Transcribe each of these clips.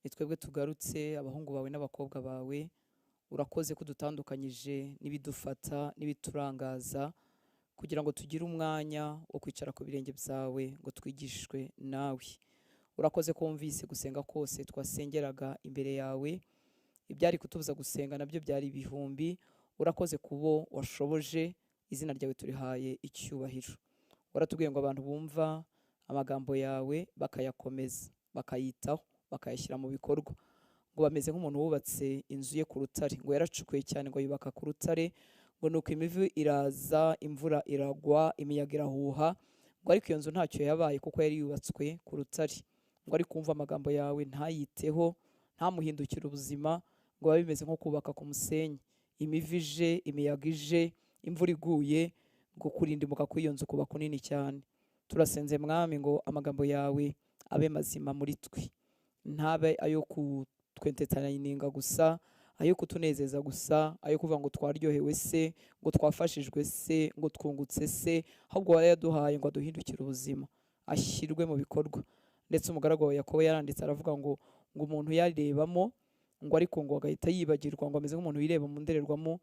twebwe tugarutse abahungu bawe n'abakobwa bawe. Urakoze ko dutandukanyije n'ibidufata n'ibiturangaza kugira ngo tugire umwanya wo kwicara ku birenge byawe ngo twigishwe nawe. Urakoze ko wumvise gusenga kose twasengeraga imbere yawe, ibyari kutubuza gusenga nabyo byari ibihumbi. Urakoze kubo washoboje, izina ryawe turihaye icyubahiro. Waratubwiye ngo abantu bumva amagambo yawe bakayakomeza, bakayitaho, bakayashyira mu bikorwa, ngo bameze nk'umuntu wubatse inzu ye ku rutare, ngo yaracukuye cyane ngo yubaka ku rutare, ngo nuko imivu iraza, imvura iragwa, imiyaga irahuha, ngo ariko iyo nzu ntacyo yabaye kuko yari yubatswe ku rutare. Ngo ari kumva amagambo yawe ntayiteho, ntamuhindukire ubuzima, ngo biba bimeze nko kubaka ku musenyi. Imivu ije, imiyaga ije, imvura iguye, ngo kurindimuka kw'iyo nzu kuba kunini cyane. Turasenze Mwami ngo amagambo yawe abe mazima muri twe, ntabe ayo kutwentetanya gusa, ayo kutunezeza gusa, ayo kuvuga ngo twaryohewe se, ngo twafashijwe se, ngo twungutse se, ahubwo warayaduhaye ngo aduhindukire ubuzima, ashyirwe mu bikorwa. Ndetse umugaragu wawe Yakobo yaranditse aravuga ngo umuntu yarebamo, ngo ariko ngo agahita yibagirwa, ngo ameze nk'umuntu wireba mu ndorerwamo,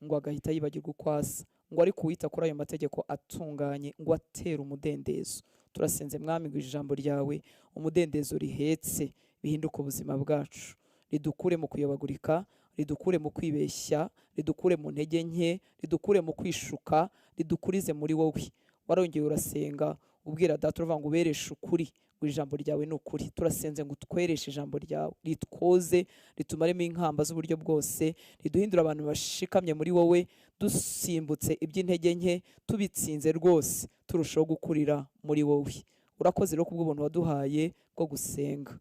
ngo agahita yibagirwa uko asa, ngo ariko uwita kuri ayo mategeko atunganye, ngo atera umudendezo. Turasenze Mwami ngo ijambo ryawe umudendezo rihetse bihinduke ubuzima bwacu, ridukure mu kuyobagurika, ridukure mu kwibeshya, ridukure mu ntege nke, ridukure mu kwishuka, ridukurize muri wowe. Warongeye urasenga ubwira Data uvuga ngo ubereshe ukuri, ngo ijambo ryawe ni ukuri. Turasenze ngo utwereshe ijambo ryawe, ritwoze, ritumaremo inkamba z'uburyo bwose, riduhindura abantu bashikamye muri wowe, dusimbutse iby'intege nke, tubitsinze rwose, turushaho gukurira muri wowe. Urakoze rero kubw'ubuntu waduhaye bwo gusenga.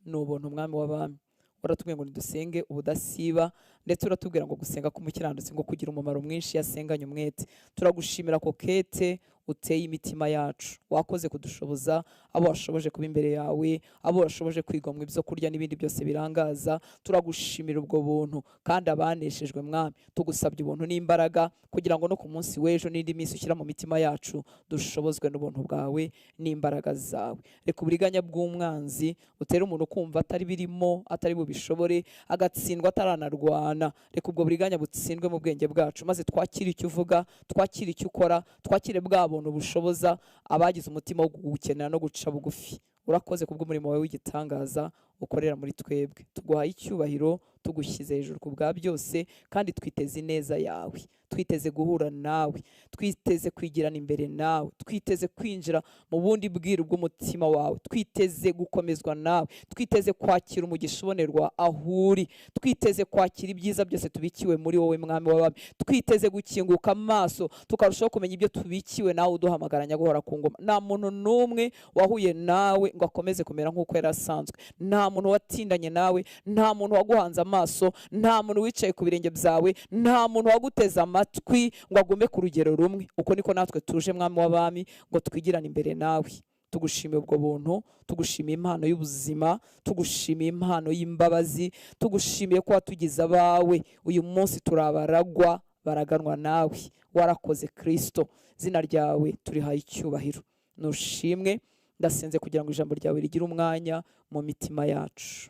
Ni ubuntu Mwami w'abami. Waratubwiye ngo nidusenge ubudasiba, ndetse uratubwira ngo gusenga k'umukiranutsi ngo kugira umumaro mwinshi yasenganye umwete. Turagushimira ko kete uteye imitima yacu, wakoze kudushoboza abo washoboje kuba imbere yawe, abo washoboje kwigomwa ibyo kurya n'ibindi byose birangaza. Turagushimira ubwo buntu, kandi abaneshejwe Mwami tugusabye ubuntu n'imbaraga kugira ngo no ku munsi w'ejo n'indi minsi ushyira mu mitima yacu dushobozwe n'ubuntu bwawe n'imbaraga zawe. Reka uburiganya bw'umwanzi utere umuntu kumva atari birimo, atari bubishobore, agatsindwa ataranarwana. Reka ubwo buriganya butsindwe mu bwenge bwacu, maze twakire icyo uvuga, twakire icyo ukora, twakire bwa buntu bushoboza abagize umutima wo gukenera no guca bugufi. Urakoze kubw'umurimo wawe w'igitangaza ukorera muri twebwe. Tuguhaye icyubahiro, tugushyize hejuru ku bwa byose, kandi twiteze ineza yawe, twiteze guhura nawe, twiteze kwigirana imbere nawe, twiteze kwinjira mu bundi bwiru bw'umutima wawe, twiteze gukomezwa nawe, twiteze kwakira umugisha ubonerwa aho uri, twiteze kwakira ibyiza byose tubikiwe muri wowe Mwami w'abami, twiteze gukinguka amaso tukarushaho kumenya ibyo tubikiwe nawe uduhamagaranya guhora ku ngoma. Nta muntu n'umwe wahuye nawe ngo akomeze kumera nk'uko yari asanzwe, nta muntu watindanye nawe, nta muntu waguhanze amaso, nta muntu wicaye ku birenge byawe, nta muntu waguteze amatwi ngo agume ku rugero rumwe. Uko niko natwe tuje Mwami w'abami ngo twigirane imbere nawe. Tugushimiye ubwo buntu, tugushimiye impano y'ubuzima, tugushimiye impano y'imbabazi, tugushimiye ko watugize abawe. Uyu munsi turabaragwa, baraganwa nawe. Warakoze Kristo, izina ryawe turihaye icyubahiro. Nushimwe. Ndasenze kugira ngo ijambo ryawe rigire umwanya mu mitima yacu.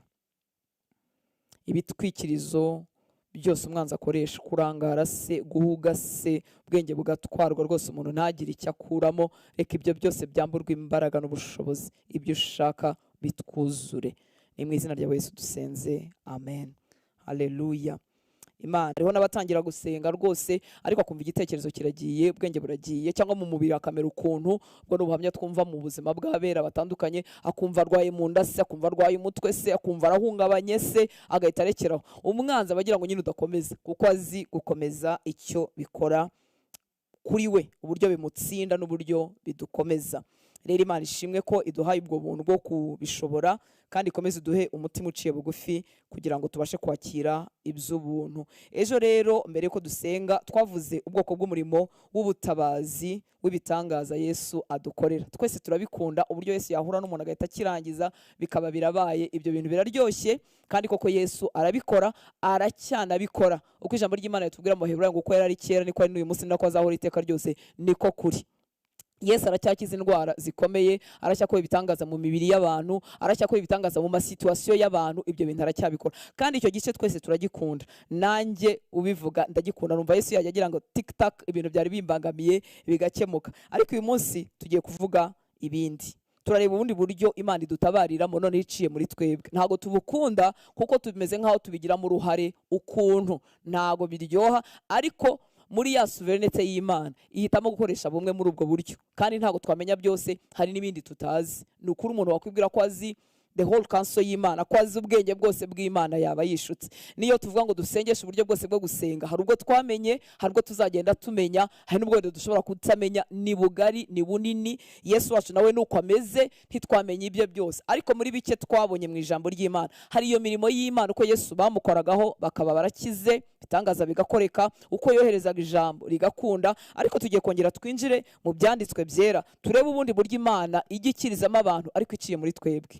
Ibitwikirizo byose umwanzi akoresha, kurangara se, guhuga se, ubwenge bugatwarwa rwose umuntu ntagire icyo akuramo, reka ibyo byose byamburwa imbaraga n'ubushobozi. Ibyo ushaka bitwuzure. Ni mu izina rya Yesu dusenze, amen. Haleluya. Imana rero n'abatangira gusenga rwose ariko akumva igitekerezo kiragiye, ubwenge buragiye, cyangwa mu mubiri akamera ukuntu. Ubwo n'ubuhamya twumva mu buzima bw'abera batandukanye, akumva arwaye mu nda se, akumva arwaye umutwe se, akumva arahungabanye se, agahita arekeraho. Umwanzi abagira ngo nyine udakomeza, kuko azi gukomeza icyo bikora kuri we, uburyo bimutsinda n'uburyo bidukomeza. Rero Imana ishimwe ko iduhaye ubwo buntu bwo kubishobora, kandi ikomeze duhe umutima uciye bugufi kugira ngo tubashe kwakira iby'ubuntu. Ejo rero mbere yuko dusenga twavuze ubwoko bw'umurimo w'ubutabazi w'ibitangaza Yesu adukorera. Twese turabikunda uburyo Yesu yahura n'umuntu agahita akirangiza bikaba birabaye. Ibyo bintu biraryoshye, kandi koko Yesu arabikora, aracyanabikora. Uko ijambo ry'Imana ritubwira mu Baheburayo ngo uko yari ari kera niko ari n'uyu munsi nako azahora iteka ryose, niko kuri. Yesu aracyakiza indwara zikomeye, aracyakora ibitangaza mu mibiri y'abantu, aracyakora ibitangaza mu masituwasiyo y'abantu. Ibyo bintu aracyabikora, kandi icyo gice twese turagikunda. Nanjye ubivuga ndagikunda, numva Yesu yajya agira ngo tiktak, ibintu byari bimbangamiye bigakemuka. Ariko uyu munsi tugiye kuvuga ibindi, turareba ubundi buryo Imana idutabariramo, none iciye muri twebwe. Ntago tubukunda kuko tumeze nk'aho tubigiramo uruhare ukuntu, ntago biryoha, ariko muri ya sovereignty y'Imana ihitamo gukoresha bumwe muri ubwo buryo. Kandi ntago twamenya byose, hari n'ibindi tutazi. Ni ukuri umuntu wakwibwira ko azi the whole counsel y'Imana, ko azi ubwenge bwose bw'Imana, yaba yishutse. Niyo tuvuga ngo dusengeshe uburyo bwose bwo gusenga, hari ubwo twamenye, hari ubwo tuzagenda tumenya, hari n'ubwo dushobora kutamenya. Ni bugari, ni bunini. Yesu wacu nawe nuko ameze, ntitwamenye ibyo byose, ariko muri bike twabonye mu ijambo ry'Imana hari iyo mirimo y'Imana, uko Yesu bamukoragaho bakaba barakize, bitangaza bigakoreka, uko yoherezaga ijambo rigakunda. Ariko tugiye kongera twinjire mu byanditswe byera, turebe ubundi buryo Imana ijya ikirizamo abantu, ariko iciye muri twebwe,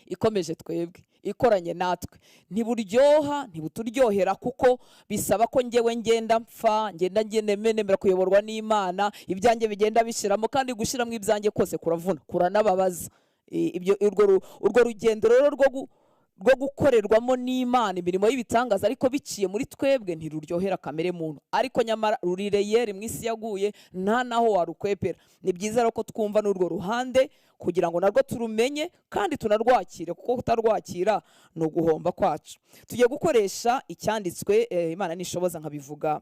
ikomeje twebwe, ikoranye natwe. Ntiburyoha, ntibuturyohera, kuko bisaba ko njyewe ngenda mpfa, ngenda nemera kuyoborwa n'Imana, ibyanjye bigenda bishiramo, kandi gushiramo ibyanjye kose kuravuna, kuranababaza. Ibyo urwo rugendo rero rwo gukorerwamo n'Imana imirimo y'ibitangaza ariko biciye muri twebwe, ntiruryohera kamere muntu, ariko nyamara rurireyeri mu isi yaguye, nta naho warukwepera. Ni byiza rero ko twumva n'urwo ruhande kugira ngo narwo turumenye kandi tunarwakire, kuko kutarwakira ni uguhomba kwacu. Tugiye gukoresha icyanditswe, Imana nishoboza nkabivuga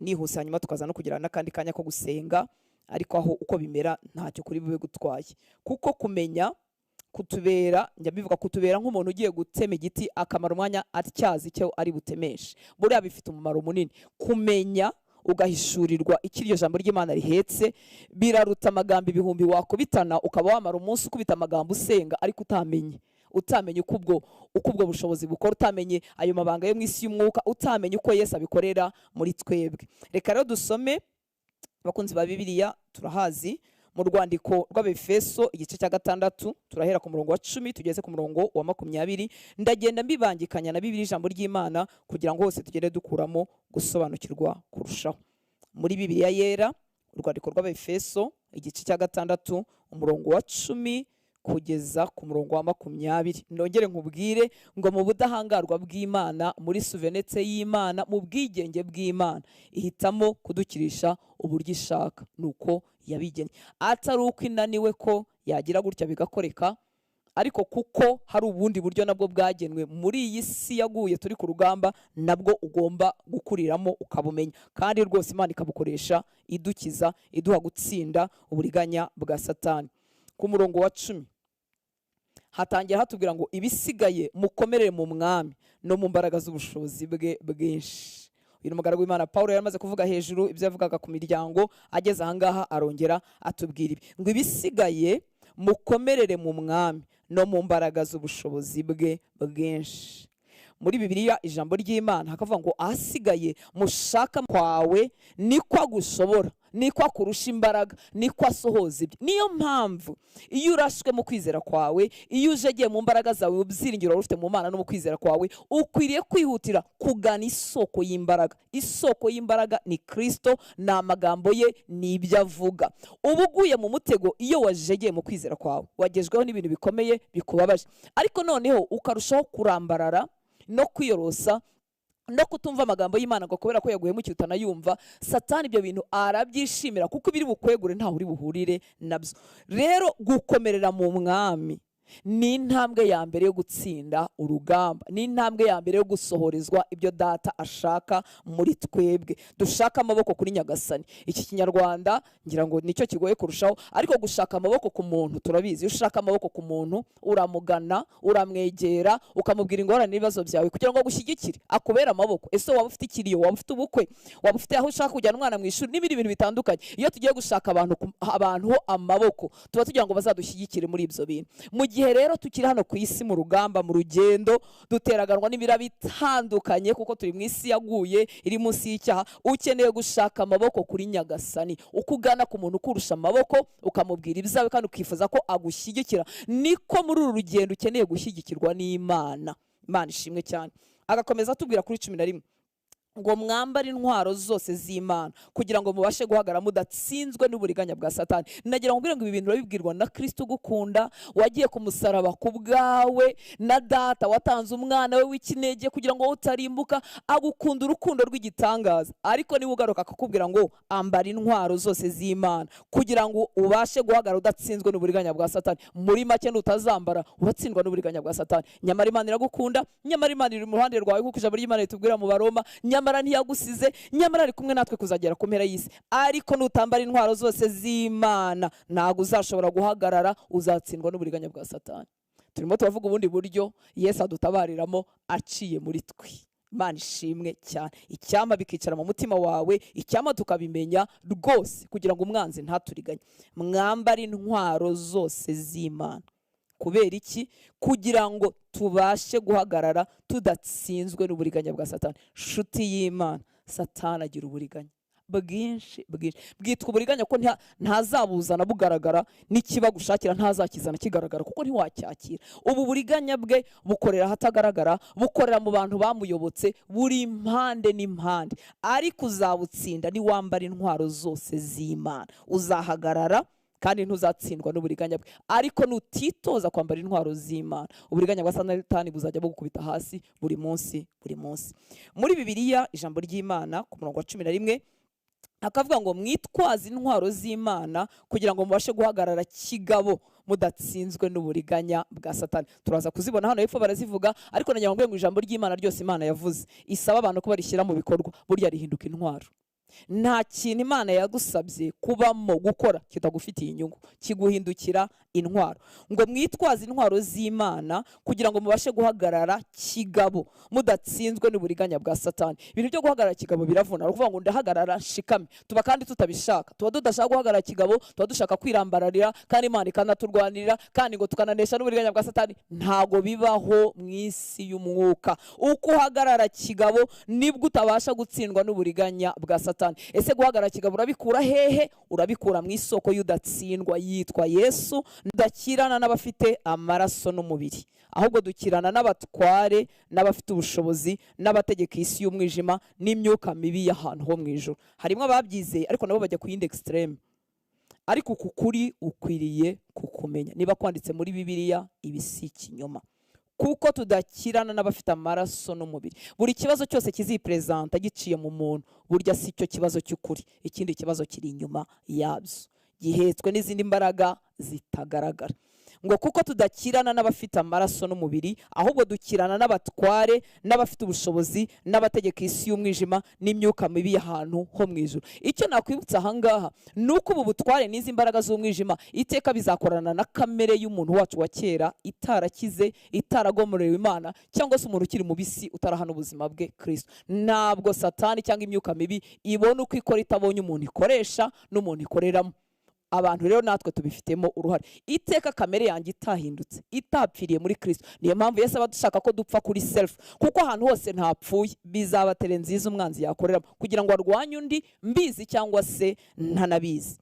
nihuse, hanyuma tukaza no kugira n'akandi kanya ko gusenga, ariko aho uko bimera ntacyo kuri bube gutwaye. Kuko kumenya kutubera, njya bivuga kutubera nk'umuntu ugiye gutema igiti akamara umwanya atyaza icyo ari butemeshe, buriya bifite umumaro munini. Kumenya ugahishurirwa icyo iryo jambo ry'Imana rihetse, biraruta amagambo ibihumbi wakubitana ukaba wamara umunsi ukubita amagambo usenga, ariko utamenye uko ubwo bushobozi bukora, utamenye ayo mabanga yo mu isi y'umwuka, utamenye uko Yesu abikorera muri twebwe. Reka rero dusome, abakunzi ba Bibiliya turahazi, mu rwandiko rw'Abefeso igice cya 6, turahera ku murongo wa 10 tugeze ku murongo wa 20. Ndagenda mbibangikanya na Bibiliya ijambo ry'Imana kugira ngo hose tugende dukuramo gusobanukirwa kurushaho. Muri Bibiliya yera, urwandiko rw'Abefeso igice cya 6 umurongo wa 10 kugeza ku murongo wa 20. Nongere nkubwire ngo mu budahangarwa bw'Imana, muri sovereignty y'Imana, mu bwigenge bw'Imana, ihitamo kudukirisha uburyo ishaka, nuko yabigennye. Atari uko inaniwe ko yagira gutya bigakoreka, ariko kuko hari ubundi buryo nabwo bwagenwe muri iyi si yaguye turi ku rugamba, nabwo ugomba gukuriramo ukabumenya. Kandi rwose Imana ikabukoresha idukiza, iduha gutsinda uburiganya bwa Satani. Ku murongo wa 10 hatangira hatubwira ngo ibisigaye mukomerere mu mwami no mu mbaraga z'ubushobozi bwe bwinshi. Uyu mugaragu w'Imana Paulo yaramaze kuvuga hejuru ibyo yavugaga ku miryango, ageze ahangaha arongera atubwira ibi ngo ibisigaye mukomerere mu mwami no mu mbaraga z'ubushobozi bwe bwinshi. Muri Bibiliya ijambo ry'Imana hakavuga ngo ahasigaye mushaka kwawe niko agushobora, niko akurusha imbaraga, niko asohoza ibyo. Niyo mpamvu iyo urashwe mu kwizera kwawe, iyo ujegeye mu mbaraga zawe, ubyiringiro ufite mu Mana no mu kwizera kwawe, ukwiriye kwihutira kugana isoko y'imbaraga. Isoko y'imbaraga ni Kristo, ni amagambo ye, ni ibyo avuga. Uba uguye mu mutego iyo wajegeye mu kwizera kwawe, wagejweho n'ibintu bikomeye bikubabaje, ariko noneho ukarushaho kurambarara no kwiyorosa no kutumva amagambo y'Imana ngo kubera ko yaguhemukiye utanayumva. Satani ibyo bintu arabyishimira, kuko ibiri bukwegure ntaho uri buhurire nabyo. Rero gukomerera mu mwami ni intambwe ya mbere yo gutsinda urugamba, ni intambwe ya mbere yo gusohorezwa ibyo data ashaka muri twebwe. Dushaka amaboko kuri Nyagasani. Iki kinyarwanda ngira ngo nicyo kigoye kurushaho, ariko gushaka amaboko ku muntu turabizi. Iyo ushaka amaboko ku muntu uramugana, uramwegera, ukamubwira ingorane n'ibibazo byawe kugira ngo agushyigikire, akubera amaboko. Ese waba ufite ikiriyo, waba ufite ubukwe, waba ufite aho ushaka kujyana umwana mu ishuri n'ibindi bintu bitandukanye. Iyo tugiye gushaka abantu amaboko, tuba tugira ngo bazadushyigikire muri ibyo bintu. Mu gihe rero tukiri hano ku isi mu rugamba, mu rugendo, duteraganwa n'ibira bitandukanye, kuko turi mu isi yaguye iri munsi y'icyaha, ukeneye gushaka amaboko kuri Nyagasani. Uko ugana ku muntu ukurusha amaboko, ukamubwira ibyawe kandi ukifuza ko agushyigikira, niko muri uru rugendo ukeneye gushyigikirwa n'Imana. Imana ishimwe cyane. Agakomeza atubwira kuri 11 ngo mwambare intwaro zose z'Imana kugira ngo mubashe guhagarara mudatsinzwe n'uburiganya bwa Satani. Nagira ngo ibi bintu urabibwirwa na Kristo ugukunda, wagiye ku musaraba ku bwawe, na data watanze umwana we w'ikinege kugira ngo utarimbuka, agukunda urukundo rw'igitangaza. Ariko niba ugaruka akakubwira ngo ambara intwaro zose z'Imana kugira ngo ubashe guhagarara udatsinzwe n'uburiganya bwa Satani, muri make n'utazambara ubatsindwa n'uburiganya bwa Satani. Nyamara Imana iragukunda, nyamara Imana iri mu ruhande rwawe kuko ijambo ry'Imana ritubwira mu Baroma, nyamara ntiyagusize, nyamara ari kumwe natwe kuzagera ku mpera y'isi. Ariko nutambara intwaro zose z'Imana ntabwo uzashobora guhagarara, uzatsindwa n'uburiganya bwa Satani. Turimo turavuga ubundi buryo Yesu adutabariramo aciye muri twe. Imana ishimwe cyane. Icyama bikicara mu mutima wawe, icyama tukabimenya rwose kugira ngo umwanzi ntaturiganye. Mwambare intwaro zose z'Imana. Kubera iki? Kugira ngo tubashe guhagarara tudatsinzwe n'uburiganya bwa Satani. Shuti y'Imana, Satani agira uburiganya bwinshi bwitwa uburiganya ko ntazabuzana bugaragara, n'ikiba gushakira ntazakizana kigaragara kuko ntiwacyakira. Ubu buriganya bwe bukorera ahatagaragara, bukorera mu bantu bamuyobotse, buri impande n'impande. Ariko uzabutsinda niwambara intwaro zose z'Imana, uzahagarara kandi ntuzatsindwa n'uburiganya bwe. Ariko nutitoza kwambara intwaro z'Imana, uburiganya bwa Satani buzajya bugukubita hasi buri munsi. Muri Bibiliya ijambo ry'Imana ku murongo wa 11 akavuga ngo mwitwaze intwaro z'Imana kugira ngo mubashe guhagarara kigabo mudatsinzwe n'uburiganya bwa Satani. Turaza kuzibona hano hepfo barazivuga, ariko nagira ngo ijambo ry'Imana ryose Imana yavuze isaba abantu ko barishyira mu bikorwa, burya rihinduka intwaro. Nta kintu Imana yagusabye kubamo gukora kitagufitiye inyungu, kiguhindukira intwaro. Ngo mwitwaze intwaro z'Imana kugira ngo mubashe guhagarara kigabo mudatsinzwe n'uburiganya bwa Satani. Ibintu byo guhagarara kigabo biravuna. Ukuvuga ngo ndahagarara shikame, tuba kandi tutabishaka, tuba tudashaka guhagarara kigabo, tuba dushaka kwirambararira, kandi Imana ikanaturwanirira, kandi ngo tukananesha n'uburiganya bwa Satani. Ntago bibaho mu isi y'umwuka. Uko uhagarara kigabo nibwo utabasha gutsindwa n'uburiganya bwa Satani. Ese guhagarara kigabo urabikura hehe? Urabikura mu isoko y'udatsindwa yitwa Yesu. Ndakirana n'abafite amaraso n'umubiri, ahubwo dukirana n'abatware, n'abafite ubushobozi, n'abategeka isi y'umwijima n'imyuka mibi y'ahantu ho mu ijuru. Harimo ababyizeye ariko nabo bajya ku yindi extreme. Ariko uku kuri ukwiriye kukumenya. Niba kwanditse muri Bibiliya, ibi si ikinyoma, kuko tudakirana n'abafite amaraso n'umubiri. Buri kibazo cyose kizipresenta giciye mu muntu, burya si cyo kibazo cy'ukuri, ikindi kibazo kiri inyuma yabyo, gihetswe n'izindi mbaraga zitagaragara. Ngo kuko tudakirana n'abafite amaraso n'umubiri, ahubwo dukirana n'abatware, n'abafite ubushobozi, n'abategeka isi y'umwijima n'imyuka mibi y'ahantu ho mu ijuru. Icyo nakwibutsa ahangaha nuko ubu butware n'izi mbaraga z'umwijima iteka bizakorana na kamere y'umuntu wacu wa kera itarakize, itaragomorewe Imana, cyangwa se umuntu ukiri mu bisi utarahana ubuzima bwe Kristo. Ntabwo Satani cyangwa imyuka mibi ibona uko ikora itabonye umuntu ikoresha n'umuntu ikoreramo. Abantu rero natwe tubifitemo uruhare. Iteka kamere yanjye itahindutse, itapfiriye muri Kristo. Niyo mpamvu Yesu abadushaka ko dupfa kuri self, kuko ahantu hose ntapfuye bizabatere nziza umwanzi yakoreramo kugira ngo arwanye undi, mbizi cyangwa se ntanabizi.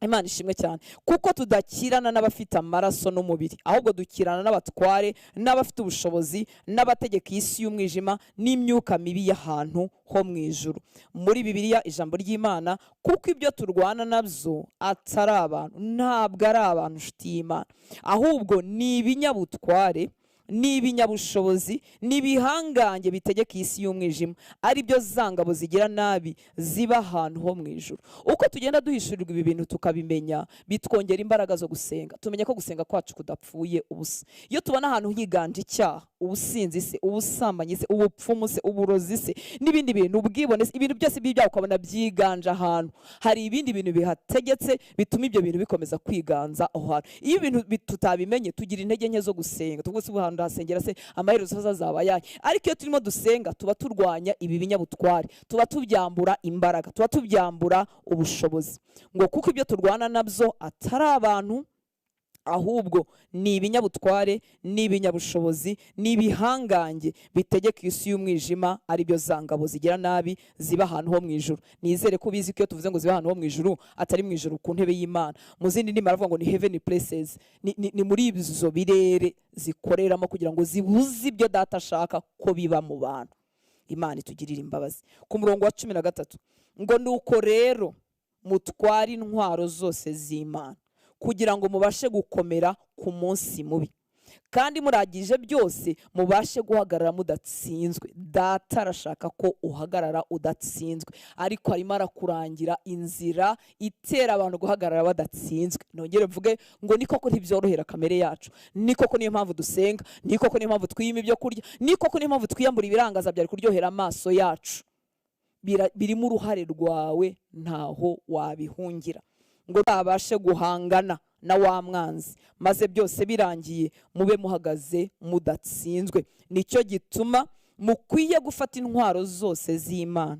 Imana ishimwe cyane. Kuko tudakirana n'abafite amaraso n'umubiri, ahubwo dukirana n'abatware, n'abafite ubushobozi, n'abategeka isi y'umwijima n'imyuka mibi y'ahantu ho mu ijuru. Muri Bibiliya ijambo ry'Imana, kuko ibyo turwana nabyo atari abantu, ntabwo ari abantu nshuti y'Imana, ahubwo ni ibinyabutware, n'ibinyabushobozi, n'ibihangange bitegeka isi y'umwijima, ari byo zangabo zigira nabi ziba ahantu ho mu ijuru. Uko tugenda duhishurirwa ibi bintu tukabimenya, bitwongera imbaraga zo gusenga. Tumenye ko gusenga kwacu kudapfuye ubusa. Iyo tubona ahantu higanje icyaha, ubusinzi se, ubusambanyi se, ubupfumu se, uburozi se, n'ibindi bintu, ubwibone se, ibintu byose by'ibyaha ukabona byiganje ahantu, hari ibindi bintu bihategetse bituma ibyo bintu bikomeza kwiganza aho hantu. Iyo ibintu tutabimenye tugira intege nke zo gusenga, tuvuga se ubuhantu hasengera se amaherezo azaba yahe. Ariko iyo turimo dusenga tuba turwanya ibi binyabutware, tuba tubyambura imbaraga, tuba tubyambura ubushobozi. Ngo kuko ibyo turwana nabyo atari abantu, ahubwo ni ibinyabutware, n'ibinyabushobozi, n'ibihangange bitegeka isi y'umwijima, ari byo zangabo zigira nabi ziba ahantu ho mu ijuru. Nizere ko bizi ko iyo tuvuze ngo ziba ahantu ho mu ijuru atari mu ijuru ku ntebe y'Imana. Mu zindi ndimi baravuga ngo ni heavenly places, ni muri izo birere zikoreramo kugira ngo zibuze ibyo Data ashaka ko biba mu bantu. Imana itugirira imbabazi. Ku murongo wa 13 ngo nuko rero mutware intwaro zose z'Imana kugira ngo mubashe gukomera ku munsi mubi, kandi muragije byose mubashe guhagarara mudatsinzwe. Data arashaka ko uhagarara udatsinzwe, ariko arimo arakurangira inzira itera abantu guhagarara badatsinzwe. Nongere mvuge ngo ni koko ntibyorohera kamere yacu, ni koko niyo mpamvu dusenga, ni koko niyo mpamvu twiyima ibyo kurya, ni koko niyo mpamvu twiyambura ibirangaza byari kuryohera amaso yacu. Birimo uruhare rwawe, ntaho wabihungira. Ngo babashe guhangana na wa mwanzi, maze byose birangiye mube muhagaze mudatsinzwe. Nicyo gituma mukwiye gufata intwaro zose z'Imana,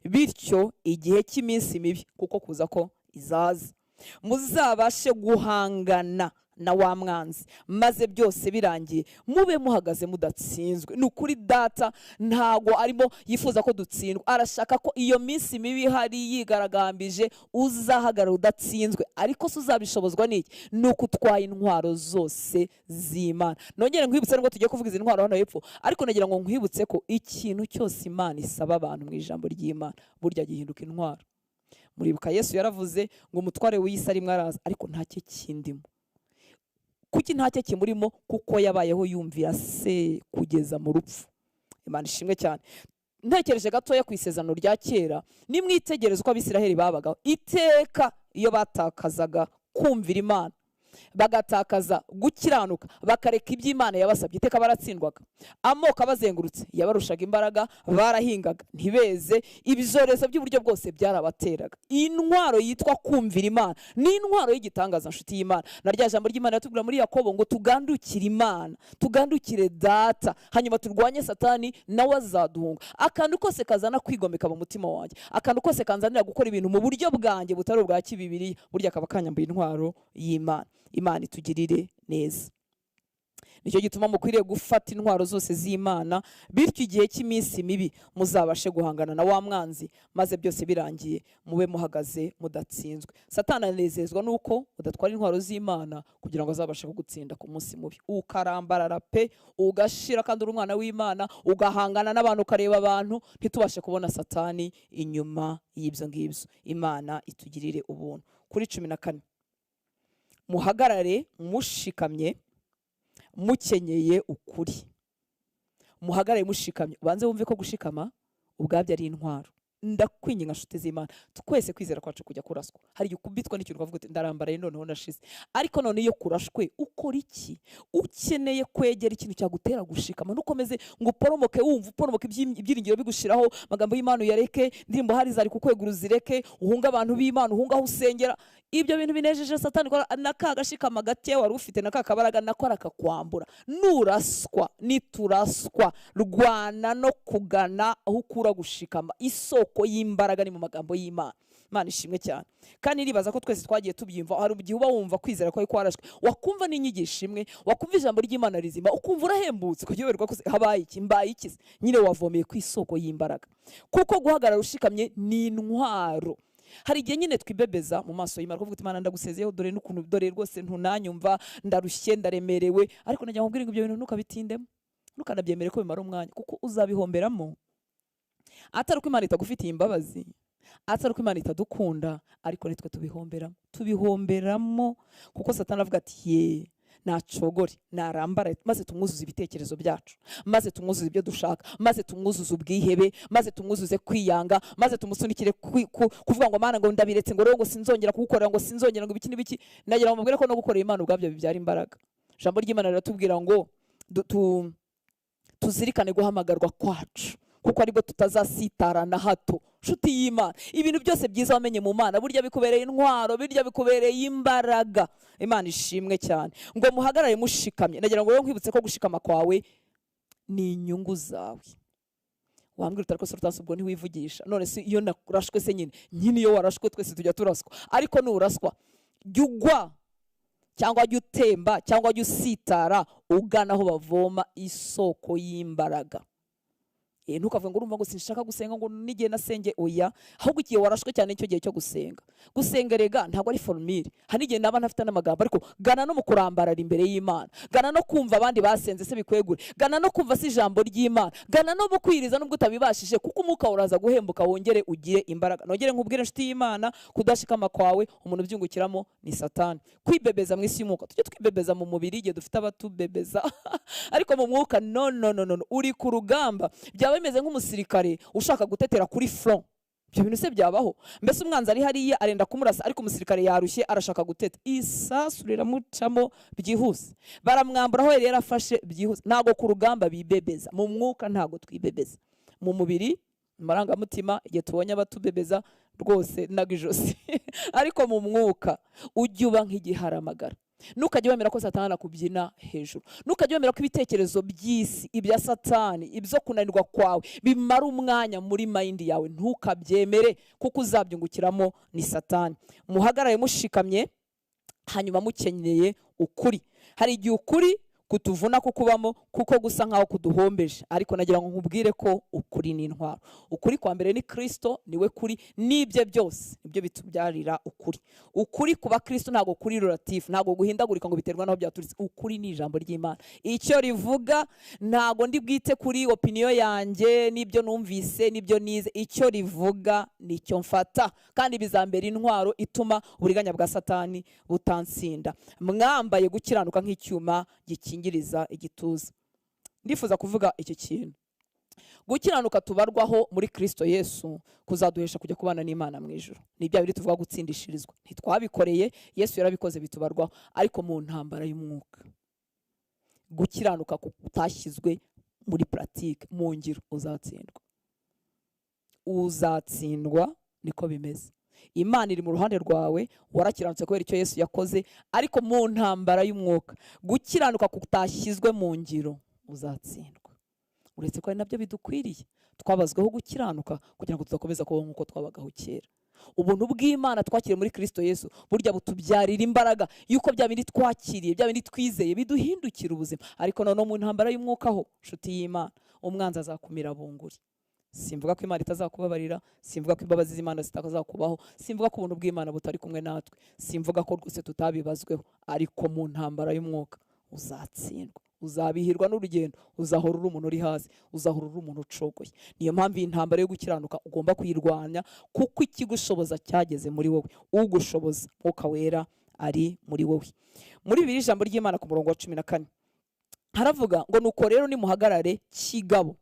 bityo igihe cy'iminsi mibi kuko kuza ko izaza muzabashe guhangana na wa mwanzi, maze byose birangiye mube muhagaze mudatsinzwe. Ni ukuri Data ntago arimo yifuza ko dutsindwa, arashaka ko iyo minsi mibi hari yigaragambije uzahagarara udatsinzwe. Ariko se uzabishobozwa n'iki? Ni uko utwaye intwaro zose z'Imana. Nongere nkwibutse ngo tugiye kuvuga izi ntwaro hano hepfo, ariko nagira ngo nkwibutse ko ikintu cyose Imana isaba abantu mu ijambo ry'Imana burya gihinduka intwaro. Muribuka Yesu yaravuze ngo umutware w'isi arimo araza, ariko nta cye kindimo. Kuki nta cye kimurimo? Kuko yabayeho yumvira se kugeza mu rupfu. Imana ishimwe cyane. Ntekereje gatoya ku isezerano rya kera, nimwitegereze uko Abisiraheli babagaho iteka iyo batakazaga kumvira Imana, bagatakaza gukiranuka, bakareka iby'Imana yabasabye, iteka baratsindwaga. Amoko abazengurutse yabarushaga imbaraga, barahingaga ntibeze, ibyorezo by'uburyo bwose byarabateraga. Intwaro yitwa kumvira Imana ni intwaro y'igitangaza, nshuti y'Imana. Na rya jambo ry'Imana yatubwira muri Yakobo ngo tugandukire Imana, tugandukire Data, hanyuma turwanye Satani nawe azaduhunga. Akantu kose kazana kwigomeka mu mutima wanjye, akantu kose kanzanira gukora ibintu mu buryo bwanjye butari ubwa kibibiri, burya akaba kanyambuye intwaro y'Imana. Imana itugirire neza. Nicyo gituma mukwiriye gufata intwaro zose z'Imana, bityo igihe cy'iminsi mibi muzabashe guhangana na wa mwanzi, maze byose birangiye mube muhagaze mudatsinzwe. Satani anezezwa nuko udatwara intwaro z'Imana kugira ngo azabashe kugutsinda ku munsi mubi. Ukarambarara pe, ugashira kandi uri umwana w'Imana, ugahangana n'abantu, ukareba abantu, ntitubashe kubona Satani inyuma y'ibyo ngibyo. Imana itugirire ubuntu. Kuri 14 muhagarare mushikamye mukenyeye ukuri. Muhagarare mushikamye. Ubanze wumve ko gushikama ubwabyo ari intwaro. Ndakwinginga nshuti z'Imana, twese kwizera kwacu kujya kuraswa. Hari ukubitwa n'ikintu ukavuga uti ndarambaraye noneho ndashize. Ariko none iyo kurashwe ukora iki? Ukeneye kwegera ikintu cyagutera gushikama, nukomeze ngo uporomoke, wumva uporomoke ibyiringiro bigushiraho, magambo y'Imana uyareke, ndirimbo hari zari kukwegura uzireke, uhunga abantu b'Imana, uhunga aho usengera. Ibyo bintu binejeje Satani nakagashikama gake wari ufite nakakabaraga nakora akakwambura. Nuraswa, nituraswa, rwana no kugana aho ukura gushikama. Isoko y'imbaraga ni mu magambo y'Imana. Imana ishimwe cyane. Kandi nibaza ko twese twagiye tubyimva. Hari igihe uba wumva kwizera ko kwarashwe, wakumva n'inyigisho imwe, wakumva ijambo ry'Imana rizima, ukumva urahembutse kuyoberwa ko habaye iki, mbaye iki. Nyine wavomeye ku isoko y'imbaraga. Kuko guhagarara ushikamye ni intwaro. Hari igihe nyine twibebeza mu maso y'Imana kuvuga Imana ndagusezeyeho, dore n'ukuntu, dore rwose ntunanyumva, ndarushye, ndaremerewe. Ariko najya nkubwira ngo ibyo bintu ntukabitindemo, ntukanabyemere ko bimara umwanya, kuko uzabihomberamo. Atari uko Imana itagufitiye imbabazi, atari uko Imana itadukunda, ariko nitwe tubihomberamo. Kuko Satani avuga ati ye nacogore, narambara, maze tumwuzuza ibitekerezo byacu, maze tumwuzuza ibyo dushaka, maze tumwuzuza ubwihebe, maze tumwuzuze kwiyanga, maze tumusunikire kuvuga ngo Mana ngo ndabiretse, ngo rero ngo sinzongera kugukorera, ngo sinzongera ngo ibiki n'ibiki. Nagira ngo mubwire ko no gukorera Imana ubwabyo bibyara imbaraga. Ijambo ry'Imana riratubwira ngo tuzirikane guhamagarwa kwacu, kuko aribwo tutazasitara na hato. Nshuti y'Imana, ibintu byose byiza wamenye mu Mana burya bikubereye intwaro, burya bikubereye imbaraga. Imana ishimwe cyane. Ngo muhagarare mushikamye. Nagira ngo rero nkwibutse ko gushikama kwawe ni inyungu zawe. Wambwira utari ko se utasubwo ntiwivugisha. None se iyo narashwe se nyine iyo warashwe twese tujya turaswa. Ariko nuraswa jya ugwa cyangwa jya utemba cyangwa jya usitara ugana aho bavoma isoko y'imbaraga. Ntukavuga ngo urumva ngo sinshaka gusenga ngo n'igihe nasenge, oya, ahubwo igihe warashwe cyane nicyo gihe cyo gusenga. Gusenga rega ntabwo ari formule, hari igihe naba ntafite n'amagambo, ariko gana no mu kurambarara imbere y'Imana, gana no kumva abandi basenze se bikwegure, gana no kumva si ijambo ry'Imana, gana no bukwiriza nubwo utabibashije, kuko umwuka uraza guhembuka wongere ugire imbaraga. Nongere nkubwire inshuti y'Imana, kudashikama kwawe umuntu ubyungukiramo ni Satani. Kwibebeza mu isi y'umwuka, tujye twibebeza mu mubiri igihe dufite abatubebeza ariko mu mwuka no, uri ku rugamba, byaba bimeze nk'umusirikare ushaka gutetera kuri front. Ibyo bintu se byabaho? Mbese umwanzi ari hariya arenda kumurasa, ariko umusirikare yarushye arashaka guteta, isasu riramucamo byihuse, baramwambura aho yari yarafashe byihuse. Ntago ku rugamba bibebeza, mu mwuka ntago twibebeza. Mu mubiri, marangamutima, igihe tubonye abatubebeza rwose nagijosi ariko mu mwuka ujye uba nk'igiharamagara. Ntukajye wemera ko Satani akubyina hejuru, ntukajye wemera ko ibitekerezo by'isi, ibya Satani, ibyo kunanirwa kwawe bimara umwanya muri mind yawe. Ntukabyemere, kuko uzabyungukiramo ni Satani. Muhagarare mushikamye, hanyuma mukenyeye ukuri. Hari igihe ukuri kutuvuna kukubamo, kuko gusa nkaho kuduhombeje, ariko nagira ngo nkubwire ko ukuri ni intwaro. Ukuri kwa mbere ni Kristo, niwe kuri, nibye byose ibyo bitubyarira ukuri. Ukuri kuba Kristo ntago kuri relative, ntago guhindagurika ngo biterwa naho byaturitse. Ukuri ni ijambo ry'Imana, icyo rivuga ntago ndi bwite kuri opinion yanjye nibyo numvise nibyo nize. Icyo rivuga nicyo mfata, kandi bizambera intwaro ituma uburiganya bwa Satani butansinda. Mwambaye gukiranuka nk'icyuma gikingiriza igituza. Ndifuza kuvuga iki kintu, gukiranuka tubarwaho muri Kristo Yesu kuzaduhesha kujya kubana n'Imana mu ijuru. Ni bya biri tuvuga gutsindishirizwa, ntitwabikoreye, Yesu yarabikoze bitubarwaho, ariko mu ntambara y'umwuka gukiranuka kutashyizwe muri pratique, mu ngiro, uzatsindwa. Niko bimeze. Imana iri mu ruhande rwawe, warakiranutse kubera icyo Yesu yakoze, ariko mu ntambara y'umwuka gukiranuka kutashyizwe mu ngiro uzatsindwa. Uretse ko ari nabyo bidukwiriye, twabazweho gukiranuka kugira ngo tuzakomeza kubaho nk'uko twabagaho kera. Ubuntu bw'Imana twakiriye muri Kristo Yesu burya butubyarira imbaraga yuko bya bindi twakiriye, bya bindi twizeye biduhindukira ubuzima. Ariko noneho mu ntambara y'umwuka ho, nshuti y'Imana, umwanzi azakumira bunguri. Simvuga ko Imana itazakubabarira, simvuga ko imbabazi z'Imana zitazakubaho, simvuga ko ubuntu bw'Imana butari kumwe natwe, simvuga ko rwose tutabibazweho, ariko mu ntambara y'umwuka uzatsindwa, uzabihirwa n'urugendo, uzahora uri umuntu uri hasi, uzahora uri umuntu ucogoye. Niyo mpamvu iyi ntambara yo gukiranuka ugomba kuyirwanya, kuko ikigushoboza cyageze muri wowe, ugushoboza Mwuka Wera ari muri wowe. Muri Bibiliya ijambo ry'Imana ku murongo wa 14 haravuga ngo nuko rero nimuhagarare kigabo,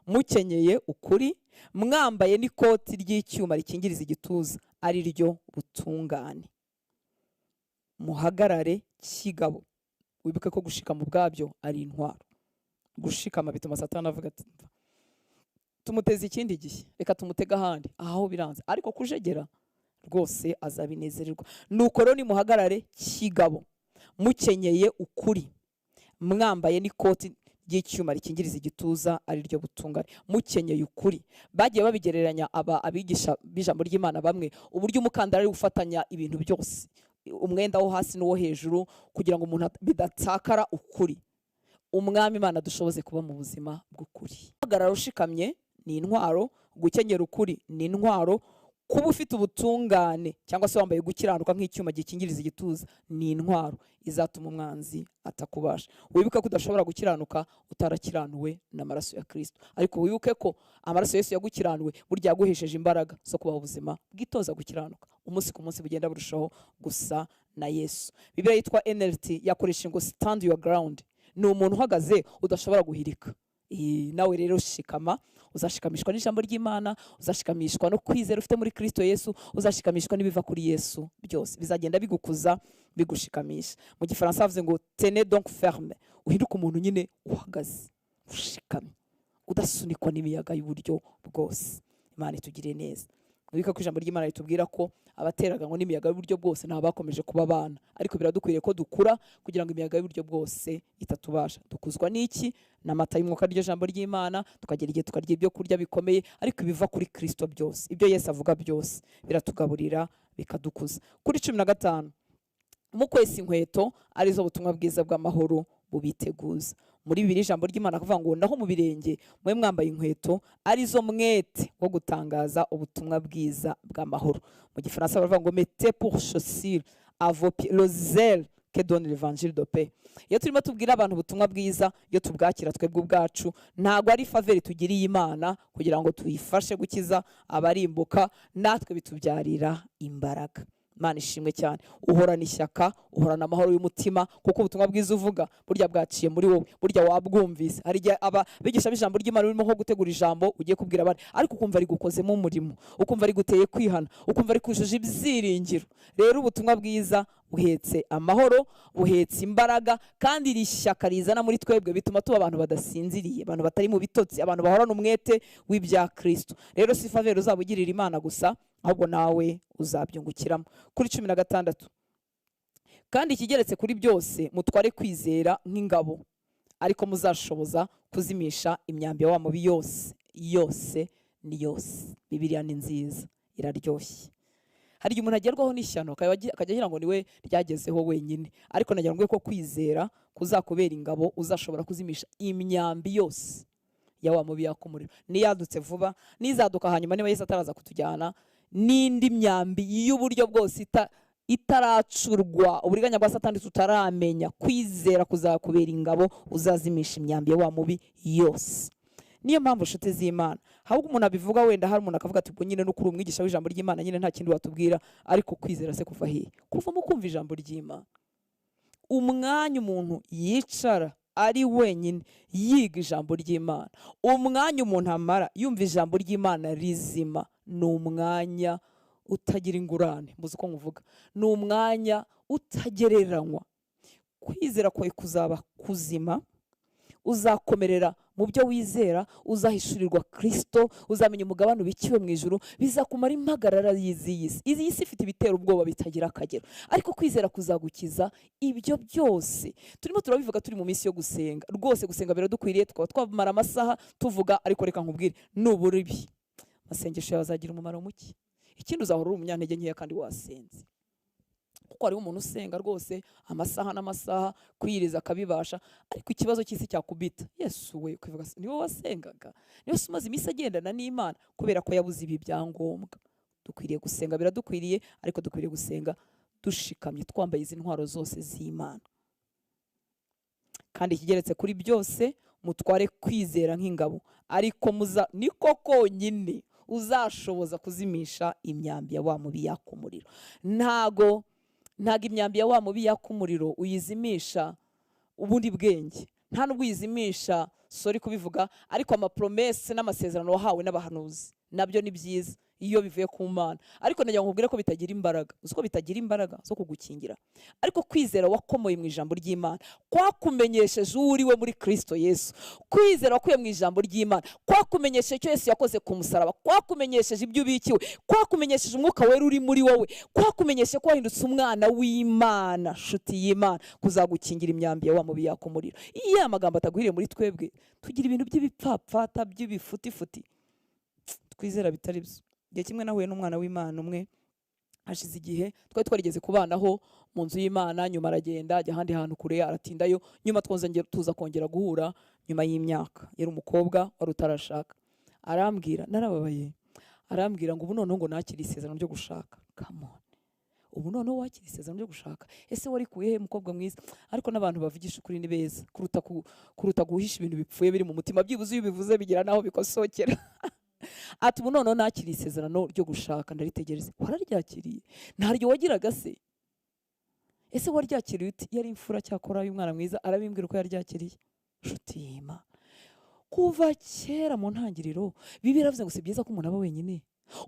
mukenyeye ukuri, mwambaye n'ikoti ry'icyuma rikingiriza igituza, ari ryo butungane. Muhagarare kigabo. Wibuke ko gushikama ubwabyo ari intwaro. Gushikama bituma Satani avuga ati tumuteze ikindi gihe, reka tumutega ahandi, aho biranze. Ariko kujegera rwose azabinezererwa. Nuko rero nimuhagarare kigabo, mukenyeye ukuri, mwambaye n'ikoti ry'icyuma rikingiriza igituza, ari ryo butungane. Mukenyeye ukuri. Bagiye babigereranya abigisha b'ijambo ry'Imana bamwe, uburyo umukandara ari gufatanya ibintu byose, umwenda wo hasi n'uwo hejuru, kugira ngo umuntu bidatakara ukuri. Umwami Imana dushoboze kuba mu buzima bw'ukuri. Hagarara ushikamye ni intwaro, gukenyera ukuri ni intwaro, kuba ufite ubutungane cyangwa se wambaye gukiranuka nk'icyuma gikingiriza igituza ni intwaro izatuma umwanzi atakubasha. Wibuke ko udashobora gukiranuka utarakiranuwe n'amaraso ya Kristo, ariko wibuke ko amaraso Yesu yagukiranuwe burya yaguhesheje imbaraga zo kubaho ubuzima bwitoza gukiranuka, umunsi ku munsi bugenda burushaho gusa na Yesu. Bibiliya yitwa NLT yakoresha ngo stand your ground, ni umuntu uhagaze udashobora guhirika. Nawe rero shikama, uzashikamishwa n'ijambo ry'Imana, uzashikamishwa no kwizera ufite muri Kristo Yesu, uzashikamishwa n'ibiva kuri Yesu, byose bizagenda bigukuza bigushikamisha. Mu Gifaransa bavuze ngo tenez donc ferme, uhinduka umuntu nyine uhagaze ushikamye, udasunikwa n'imiyaga y'uburyo bwose. Imana itugire neza. Wibuke ko ijambo ry'Imana ritubwira ko abateraganywa n'imiyaga y'uburyo bwose nta bakomeje kuba abana, ariko biradukwiriye ko dukura kugira ngo imiyaga y'uburyo bwose itatubasha. Dukuzwa n'iki? N'amata y'umwuka ryo jambo ry'Imana, tukagera igihe tukarya ibyo kurya bikomeye, ariko ibiva kuri Kristo byose, ibyo Yesu avuga byose biratugaburira bikadukuza. Kuri 15 mukwesa inkweto arizo butumwa bwiza bw'amahoro bubiteguza. muri Bibiliya ijambo ry'Imana akavuga ngo naho mu birenge mwe mwambaye inkweto arizo mwete wo gutangaza ubutumwa bwiza bw'amahoro. Mu gifaransa baravuga ngo mettez pour chaussure à vos pieds le zèle que donne l'évangile de paix. Iyo turimo tubwira abantu ubutumwa bwiza, iyo tubwakira twebwe ubwacu, ntago ari faveri tugiriye Imana kugira ngo tuyifashe gukiza abarimbuka, natwe bitubyarira imbaraga. Imana ishimwe cyane. Uhorana ishyaka, uhorana amahoro y'umutima, kuko ubutumwa bwiza uvuga burya bwaciye muri wowe, burya wabwumvise. Hari igihe abigisha b'ijambo ry'Imana urimo nko gutegura ijambo ugiye kubwira abandi, ariko ukumva ari gukozemo umurimo, ukumva ari guteye kwihana, ukumva ari kujuje ibyiringiro. Rero ubutumwa bwiza buhetse amahoro, buhetse imbaraga, kandi iri shyaka rizana muri twebwe bituma tuba abantu badasinziriye, abantu batari mu bitotsi, abantu bahorana umwete w'ibya Kristo. Rero si faveri uzabugirira Imana gusa, ahubwo nawe uzabyungukiramo. Kuri 16, kandi ikigeretse kuri byose mutware kwizera nk'ingabo, ariko muzashoboza kuzimisha imyambi ya wa mubi yose. Yose ni yose. Bibiliya ni nziza, iraryoshye. Hari igihe umuntu agerwaho n'ishyano akajya agira ngo niwe ryagezeho wenyine, ariko nagira ngo ko kwizera kuzakubera ingabo, uzashobora kuzimisha imyambi yose ya wa mubi yakumuriro. Niyadutse vuba, nizaduka hanyuma niba Yesu ataraza kutujyana, n'indi myambi y'uburyo bwose itaracurwa, uburiganya bwa Satani tutaramenya. Kwizera kuzakubera ingabo, uzazimisha imyambi ya wa mubi yose. Niyo mpamvu nshuti z'Imana, ahubwo umuntu abivuga wenda hari umuntu akavuga ati ubwo nyine no kuri umwigisha w'ijambo ry'Imana nyine nta kindi watubwira, ariko kwizera se kuva hehe? Kuva mu kumva ijambo ry'Imana. Umwanya umuntu yicara ari wenyine yiga ijambo ry'Imana, umwanya umuntu amara yumva ijambo ry'Imana rizima, ni umwanya utagira ingurane. Mbuze uko nkuvuga, ni umwanya utagereranywa. Kwizera kwawe kuzaba kuzima, uzakomerera mu byo wizera, uzahishurirwa Kristo, uzamenya umugabane ubikiwe mu ijuru, bizakumara impagarara y'iyi si. Iyi si ifite ibitera ubwoba bitagira akagero, ariko kwizera kuzagukiza ibyo byose. Turimo turabivuga turi mu minsi yo gusenga, rwose gusenga biradukwiriye, tukaba twamara amasaha tuvuga, ariko reka nkubwire, nubura ibi amasengesho yawe azagira umumaro muke. Ikindi uzahora uri umunyantege nkeya kandi wasenze, kuko hariho umuntu usenga rwose amasaha n'amasaha kwiyiriza akabibasha, ariko ikibazo cy'isi cyakubita. Yesu we, kwivuga niwe wasengaga, niwe umaze iminsi agendana n'Imana, kubera ko yabuze ibi byangombwa. Dukwiriye gusenga, biradukwiriye, ariko dukwiriye gusenga dushikamye, twambaye izi ntwaro zose z'Imana. Kandi ikigeretse kuri byose mutware kwizera nk'ingabo, ariko niko konyine uzashoboza kuzimisha imyambi ya wa mubi yaka umuriro. Ntago imyambi ya wa mubi yaka umuriro uyizimisha ubundi bwenge, nta nubwo uyizimisha, sorry kubivuga, ariko amapromese n'amasezerano wahawe n'abahanuzi nabyo ni byiza iyo bivuye ku Mana, ariko nagira ngo nkubwire ko bitagira imbaraga. Uzi ko bitagira imbaraga zo kugukingira, ariko kwizera wakomoye mu ijambo ry'Imana, kwakumenyesheje uriwe muri Kristo Yesu. Kwizera wakuye mu ijambo ry'Imana kwakumenyesheje icyo Yesu yakoze ku musaraba, kwakumenyesheje ibyo ubikiwe, kwakumenyesheje umwuka wera uri muri wowe, kwakumenyesheje ko wahindutse umwana w'Imana, nshuti y'Imana, kuzagukingira imyambi ya wa mubi yaka umuriro. Iyo amagambo atagwiriye muri twebwe, tugira ibintu by'ibipfapfata by'ibifutifuti twizera bitari byo. Igihe kimwe nahuye n'umwana w'Imana umwe, hashize igihe twari twarigeze kubanaho mu nzu y'Imana, nyuma aragenda ajya ahandi hantu kure aratindayo, nyuma tuza kongera guhura nyuma y'imyaka. Yari umukobwa wari utarashaka, arambwira, narababaye, arambwira ngo ubu noneho ngo nakira isezerano ryo gushaka. Come on, ubu noneho wakira isezerano ryo gushaka? Ese warikuye he mukobwa mwiza? Ariko n'abantu bavugisha ukuri ni beza kuruta guhisha ibintu bipfuye biri mu mutima, byibuze iyo bivuze bigira naho bikosokera. Ati ubu noneho nakiriye isezerano ryo gushaka, ndaritegereza. Wararyakiriye? Ntaryo wagiraga se? Ese waryakiriye uti? Yari imfura cyakora y'umwana mwiza, arabimbwira uko yaryakiriye. Nshuti y'Imana, kuva kera mu ntangiriro Bibiliya iravuze ngo si byiza ko umuntu aba wenyine.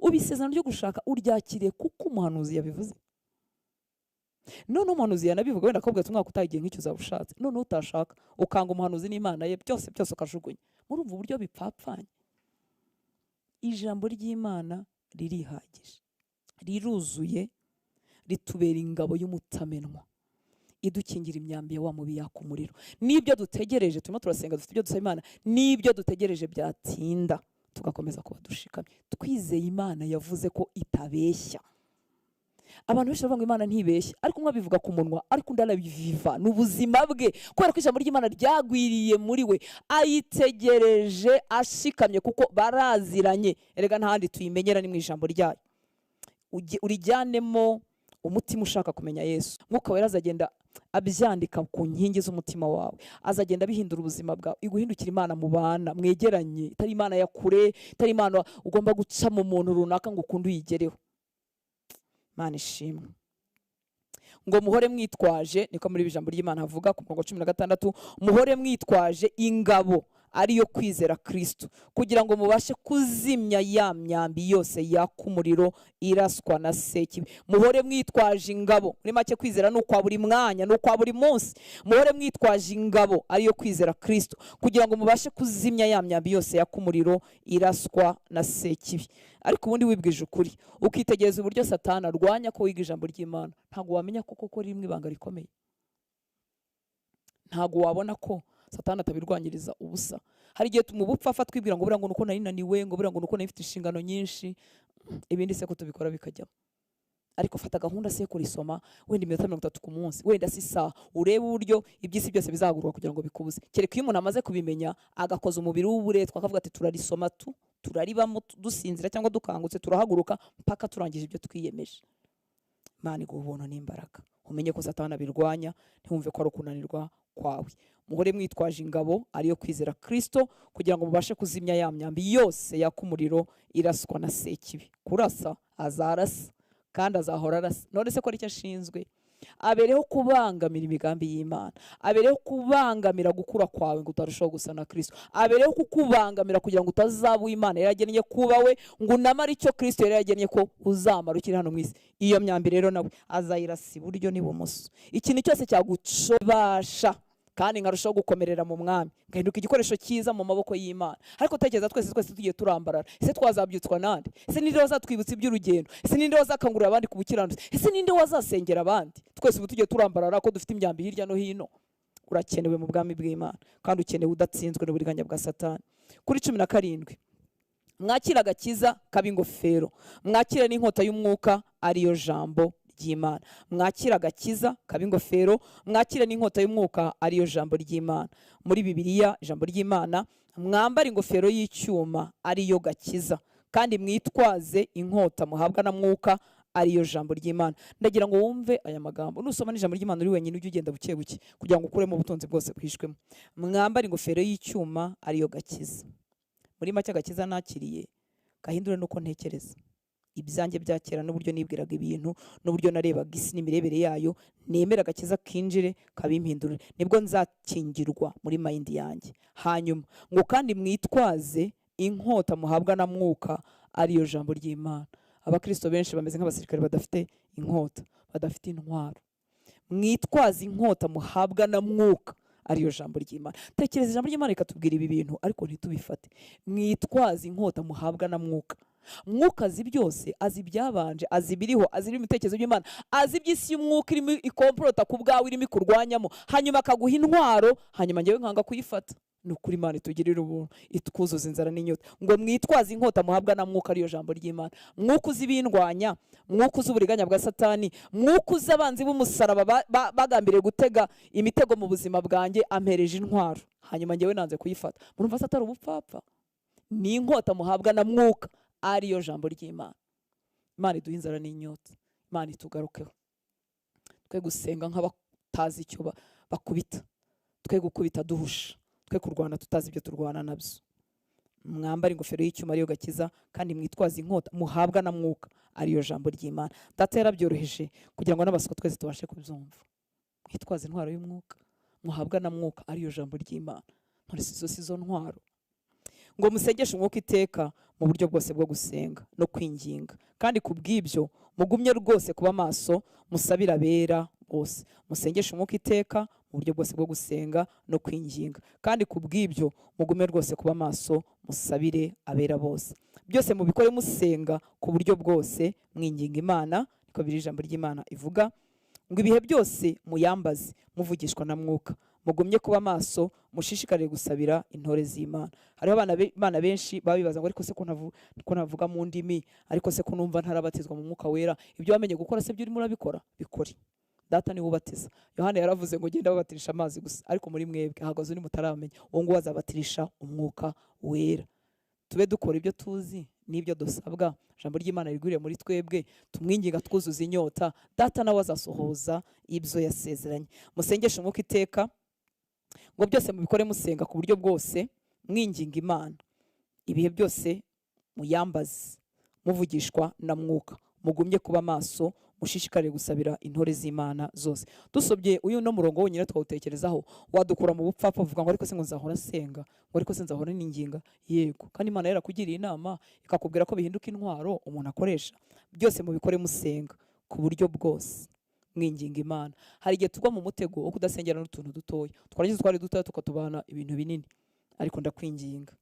Ubu isezerano ryo gushaka uryakiriye kuko umuhanuzi yabivuze. Noneho umuhanuzi yanabivuga, wenda akabwira umwaka utagiye nk'icyo uzabushatse, noneho utashaka ukanga umuhanuzi n'Imana ye, byose ukajugunya. Murumva uburyo bipfapfanye. Ijambo ry'Imana ririhagije, riruzuye, ritubera ingabo y'umutamenwa, idukingira imyambi ya wa mubi yaka umuriro. N'ibyo dutegereje, turimo turasenga, dufite ibyo dusaba Imana, n'ibyo dutegereje byatinda, tugakomeza kuba dushikamye twizeye Imana yavuze ko itabeshya. abantu benshi bavuga ngo Imana ntibeshye, ariko umwe abivuga ku munwa ariko undi arabiviva n'ubuzima bwe, kubera ko ijambo ry'Imana ryagwiriye muri we, ayitegereje ashikamye kuko baraziranye. Erega ntahandi tuyimenyera ni mu ijambo ryayo. Urijyanemo umutima ushaka kumenya Yesu, Mwuka Wera azagenda abyandika ku nkingi z'umutima wawe, azagenda bihindura ubuzima bwawe, iguhindukira Imana mu bana mwegeranye, itari Imana ya kure, itari Imana ugomba guca mu muntu runaka ngo ukunde uyigereho. Imana ishimwe. Ngo muhore mwitwaje, niko muri ijambo ry'Imana havuga ku murongo 16, muhore mwitwaje ingabo ariyo kwizera Kristo, kugira ngo mubashe kuzimya ya myambi yose yaka umuriro iraswa na Sekibi. Muhore mwitwaje ingabo, muri make kwizera ni ukwa buri mwanya, ni ukwa buri munsi. Muhore mwitwaje ingabo ariyo kwizera Kristo, kugira ngo mubashe kuzimya ya myambi yose yaka umuriro iraswa na Sekibi. Ariko ubundi wibwije ukuri, ukitegereza uburyo Satani arwanya ko wiga ijambo ry'Imana, ntago wamenya ko koko rimwe ibanga rikomeye. Ntago wabona ko Satani atabirwanyiriza ubusa. Hari igihe mu bupfafa twibwira ngo buriya ngo nuko nari naniwe, ngo buriya ngo nuko nari mfite inshingano nyinshi, ibindi se ko tubikora bikajya. Ariko fata gahunda se kurisoma, wenda iminota 30 ku munsi, wenda si saha, urebe uburyo ibyisi byose bizagurwa kugira ngo bikubuze. Kereka iyo umuntu amaze kubimenya agakoza umubiri w'uburetwa, akavuga ati turarisoma turaribamo dusinzira cyangwa dukangutse, turahaguruka mpaka turangije ibyo twiyemeje. Imana iguha ubuntu n'imbaraga, umenye ko Satani abirwanya, ntiwumve ko ari ukunanirwa kwawe. Muhore mwitwaje ingabo ariyo kwizera Kristo, kugira ngo mubashe kuzimya ya myambi yose yaka umuriro iraswa na Sekibi. Kurasa azarasa kandi azahora arasa. None se ko ari cyo ashinzwe? Abereho kubangamira imigambi y'Imana, abereho kubangamira gukura kwawe ngo utarushaho gusa na Kristo, abereho kukubangamira kugira ngo utazaba Imana yaragennye kuba we, ngo unamare icyo Kristo yaragennye ko uzamara ukiri hano mu isi. Iyo myambi rero nawe azayirasa iburyo n'ibumoso. Ikintu cyose cyagucobasha kandi nkarushaho gukomerera mu mwami, ngahinduka igikoresho cyiza mu maboko y'Imana. Ariko tekereza twese tugiye turambarara, ese twazabyutswa nande? Ese ninde wazatwibutsa iby'urugendo? Ese ninde wazakangurira abandi ku bukiranutsi? Ese ninde wazasengera abandi? Twese ubu tugiye turambarara ko dufite imyambi hirya no hino. Urakenewe mu bwami bw'Imana, kandi ukenewe udatsinzwe n'uburiganya bwa Satani. Kuri 17, mwakira agakiza kaba ingofero, mwakira n'inkota y'umwuka ariyo jambo ry'Imana. Mwakira agakiza kaba ingofero, mwakira n'inkota y'umwuka ariyo jambo ry'Imana. Muri Bibiliya ijambo ry'Imana, mwambara ingofero y'icyuma ariyo gakiza, kandi mwitwaze inkota muhabwa na mwuka ariyo jambo ry'Imana. Ndagira ngo wumve aya magambo, nusoma n'ijambo ry'Imana uri wenyine ujye ugenda buke buke kugira ngo ukuremo ubutunzi bwose bwishwemo. Mwambara ingofero y'icyuma ariyo gakiza. Muri make agakiza nakiriye gahindure nuko ntekereza. Ibyanjye bya kera n'uburyo nibwiraga ibintu, n'uburyo narebaga isi n'imirebere yayo, nemera agakiza kinjire kabimpindurire, nibwo nzakingirwa muri mind yanjye. Hanyuma ngo kandi mwitwaze inkota muhabwa na mwuka ariyo jambo ry'Imana. Abakristo benshi bameze nk'abasirikare badafite inkota, badafite intwaro. Mwitwaze inkota muhabwa na mwuka ariyo jambo ry'Imana. Tekereza ijambo ry'Imana rikatubwira ibi bintu ariko ntitubifate. Mwitwaze inkota muhabwa na mwuka. Mwuka azi byose, azi ibyabanje, azi ibiriho, azi ibitekerezo by'Imana, azi iby'isi y'umwuka irimo ikomporota ku bwawe, irimo ikurwanyamo, hanyuma akaguha intwaro, hanyuma njyewe nkanga kuyifata. Ni ukuri Imana itugirira ubuntu, itwuzuza inzara n'inyota. Ngo mwitwaze inkota muhabwa na mwuka ariyo jambo ry'Imana. Mwuka uzi ibindwanya, mwuka uzi uburiganya bwa Satani, mwuka uzi abanzi b'umusaraba bagambiriye gutega imitego mu buzima bwanjye, ampereje intwaro, hanyuma njyewe nanze kuyifata. Murumva se atari ubupfapfa? Ni inkota muhabwa na mwuka ariyo jambo ry'Imana. Imana iduha inzara n'inyota, Imana itugarukeho. Twe gusenga nk'abatazi icyo bakubita, twe gukubita duhusha, twe kurwana tutazi ibyo turwana nabyo. Mwambara ingofero y'icyuma ariyo gakiza, kandi mwitwaze inkota muhabwa na mwuka ariyo jambo ry'Imana. Data yarabyoroheje kugira ngo n'abaswa twese tubashe kubyumva. Mwitwaze intwaro y'umwuka muhabwa na mwuka ariyo jambo ry'Imana. Ntore sizo ntwaro. Ngo musengeshe umwuka iteka mu buryo bwose bwo gusenga no kwinginga, kandi kubw'ibyo mugumye rwose kuba maso, musabira abera bose. Musengeshe umwuka iteka mu buryo bwose bwo gusenga no kwinginga, kandi kubw'ibyo mugume rwose kuba maso, musabire abera bose. Byose mubikore musenga ku buryo bwose mwinginga Imana, niko biri ijambo ry'Imana ivuga. Ngo ibihe byose muyambaze muvugishwa na mwuka, mugumye kuba maso mushishikariye gusabira intore z'Imana. Hariho abana benshi babibaza ngo ariko se ko navuga mu ndimi, ariko se ko numva ntarabatizwa mu mwuka wera, ibyo wamenye gukora se byo urimo urabikora bikore. Data niwe ubatiza. Yohana yaravuze ngo genda babatirisha amazi gusa, ariko muri mwebwe hahagaze undi mutaramenya, uwo nguwo azabatirisha umwuka wera. Tube dukora ibyo tuzi n'ibyo dusabwa, ijambo ry'Imana rigwiriye muri twebwe, tumwinginga twuzuza inyota, Data nawe azasohoza ibyo yasezeranye. Musengeshe umwuka iteka, ngo byose mubikore musenga ku buryo bwose, mwinginga Imana ibihe byose, muyambaze muvugishwa na mwuka, mugumye kuba maso mushishikariye gusabira intore z'Imana zose. Dusobye uyu no murongo wonyine twawutekerezaho, wadukura mu bupfapfa uvuga ngo ariko se ngo nzahora senga, ngo ariko se nzahora ninginga. Yego, kandi Imana yarakugiriye inama ikakubwira ko bihinduka intwaro umuntu akoresha. Byose mubikore musenga ku buryo bwose, mwinginga Imana. Hari igihe tugwa mu mutego wo kudasengera n'utuntu dutoya, twarangiza twari dutoya tukatubana ibintu binini. Ariko ndakwinginga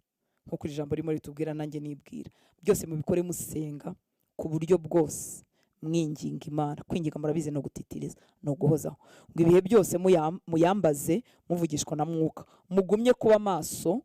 nkuko ijambo rimwe ritubwira, nanjye nibwira, byose mubikore musenga ku buryo bwose, mwinginga Imana. Kwinginga murabizi no gutitiriza no guhozaho. Ngo ibihe byose muyambaze muvugishwa na mwuka, mugumye kuba maso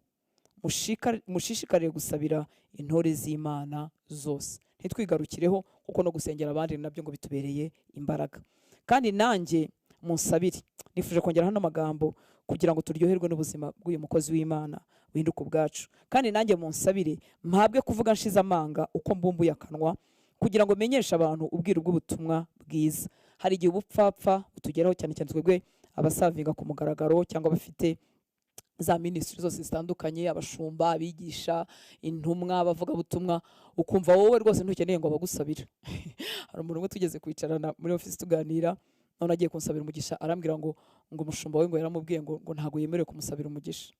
mushishikariye gusabira intore z'Imana zose. Ntitwigarukireho kuko no gusengera abandi nabyo ngo bitubereye imbaraga. Kandi nanjye munsabire, nifuje kongera hano amagambo kugira ngo turyoherwe n'ubuzima bw'uyu mukozi w'Imana winduka ubwacu. Kandi nanjye munsabire mpabwe kuvuga nshize amanga uko mbumbuye akanwa, kugira ngo menyeshe abantu ubwiru bw'ubutumwa bwiza. Hari igihe ubupfapfa utugeraho, cyane cyane twebwe abasavinga ku mugaragaro cyangwa bafite za ministry zose zitandukanye, abashumba, abigisha, intumwa, abavuga butumwa, ukumva wowe rwose ntukeneye ngo bagusabire. Hari umuntu umwe tugeze kwicarana muri office tuganira, none agiye kunsabira umugisha, arambwira ngo umushumba we ngo yaramubwiye ngo ntago yemerewe kumusabira umugisha.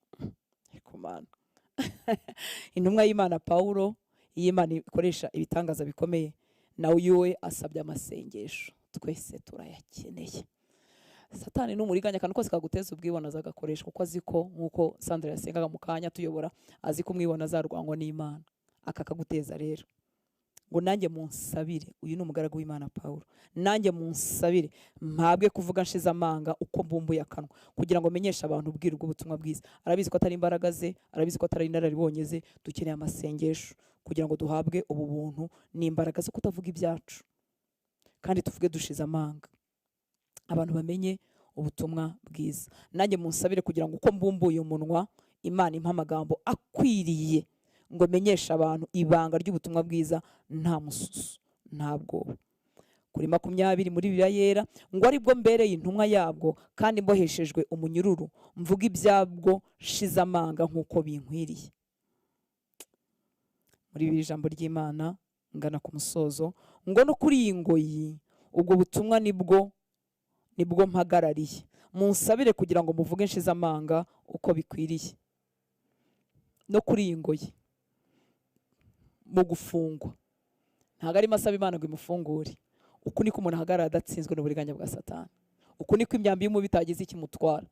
Ariko Mana, intumwa y'Imana Paulo, iyo Imana ikoresha ibitangaza bikomeye, nawe uyowe asabye amasengesho, twese turayakeneye. Satani n'umuriganya kandi kose kaguteza ubwibona azagakoresha, kuko azi ko nkuko Sandra yasengaga mu kanya tuyobora, azi ko umwibona azarwangwa n'Imana akakaguteza. Rero ngo nanjye munsabire, uyu ni umugaragu w'Imana Paulo, nanjye munsabire mpabwe kuvuga nshize amanga uko mbumbuye akanwa, kugira ngo menyeshe abantu ubwiru bw'ubutumwa bwiza. Arabizi ko atari imbaraga ze, arabizi ko atari inararibonye ze, dukeneye amasengesho kugira ngo duhabwe ubu buntu n'imbaraga zo kutavuga ibyacu, kandi tuvuge dushize amanga, abantu bamenye ubutumwa bwiza. Nanjye munsabire kugira ngo uko mbumbuye umunwa, Imana impa amagambo akwiriye ngo menyeshe abantu ibanga ry'ubutumwa bwiza nta mususu nta bwoba. Kuri 20 muri Bibiliya yera, ngo aribwo mbereye intumwa yabwo, kandi mboheshejwe umunyururu, mvuga ibyabwo shize amanga nk'uko binkwiriye. Muri iri jambo ry'Imana ngana ku musozo, ngo no kuri iyi ngoyi ubwo butumwa nibwo mpagarariye, munsabire kugira ngo muvuge nshize amanga uko bikwiriye. No kuri iyi ngoyi mu gufungwa, ntago ari masaba Imana ngo imufungure. Uku niko umuntu ahagarara adatsinzwe n'uburiganya bwa Satani, uku niko imyambi y'umubi itagize ikimutwara.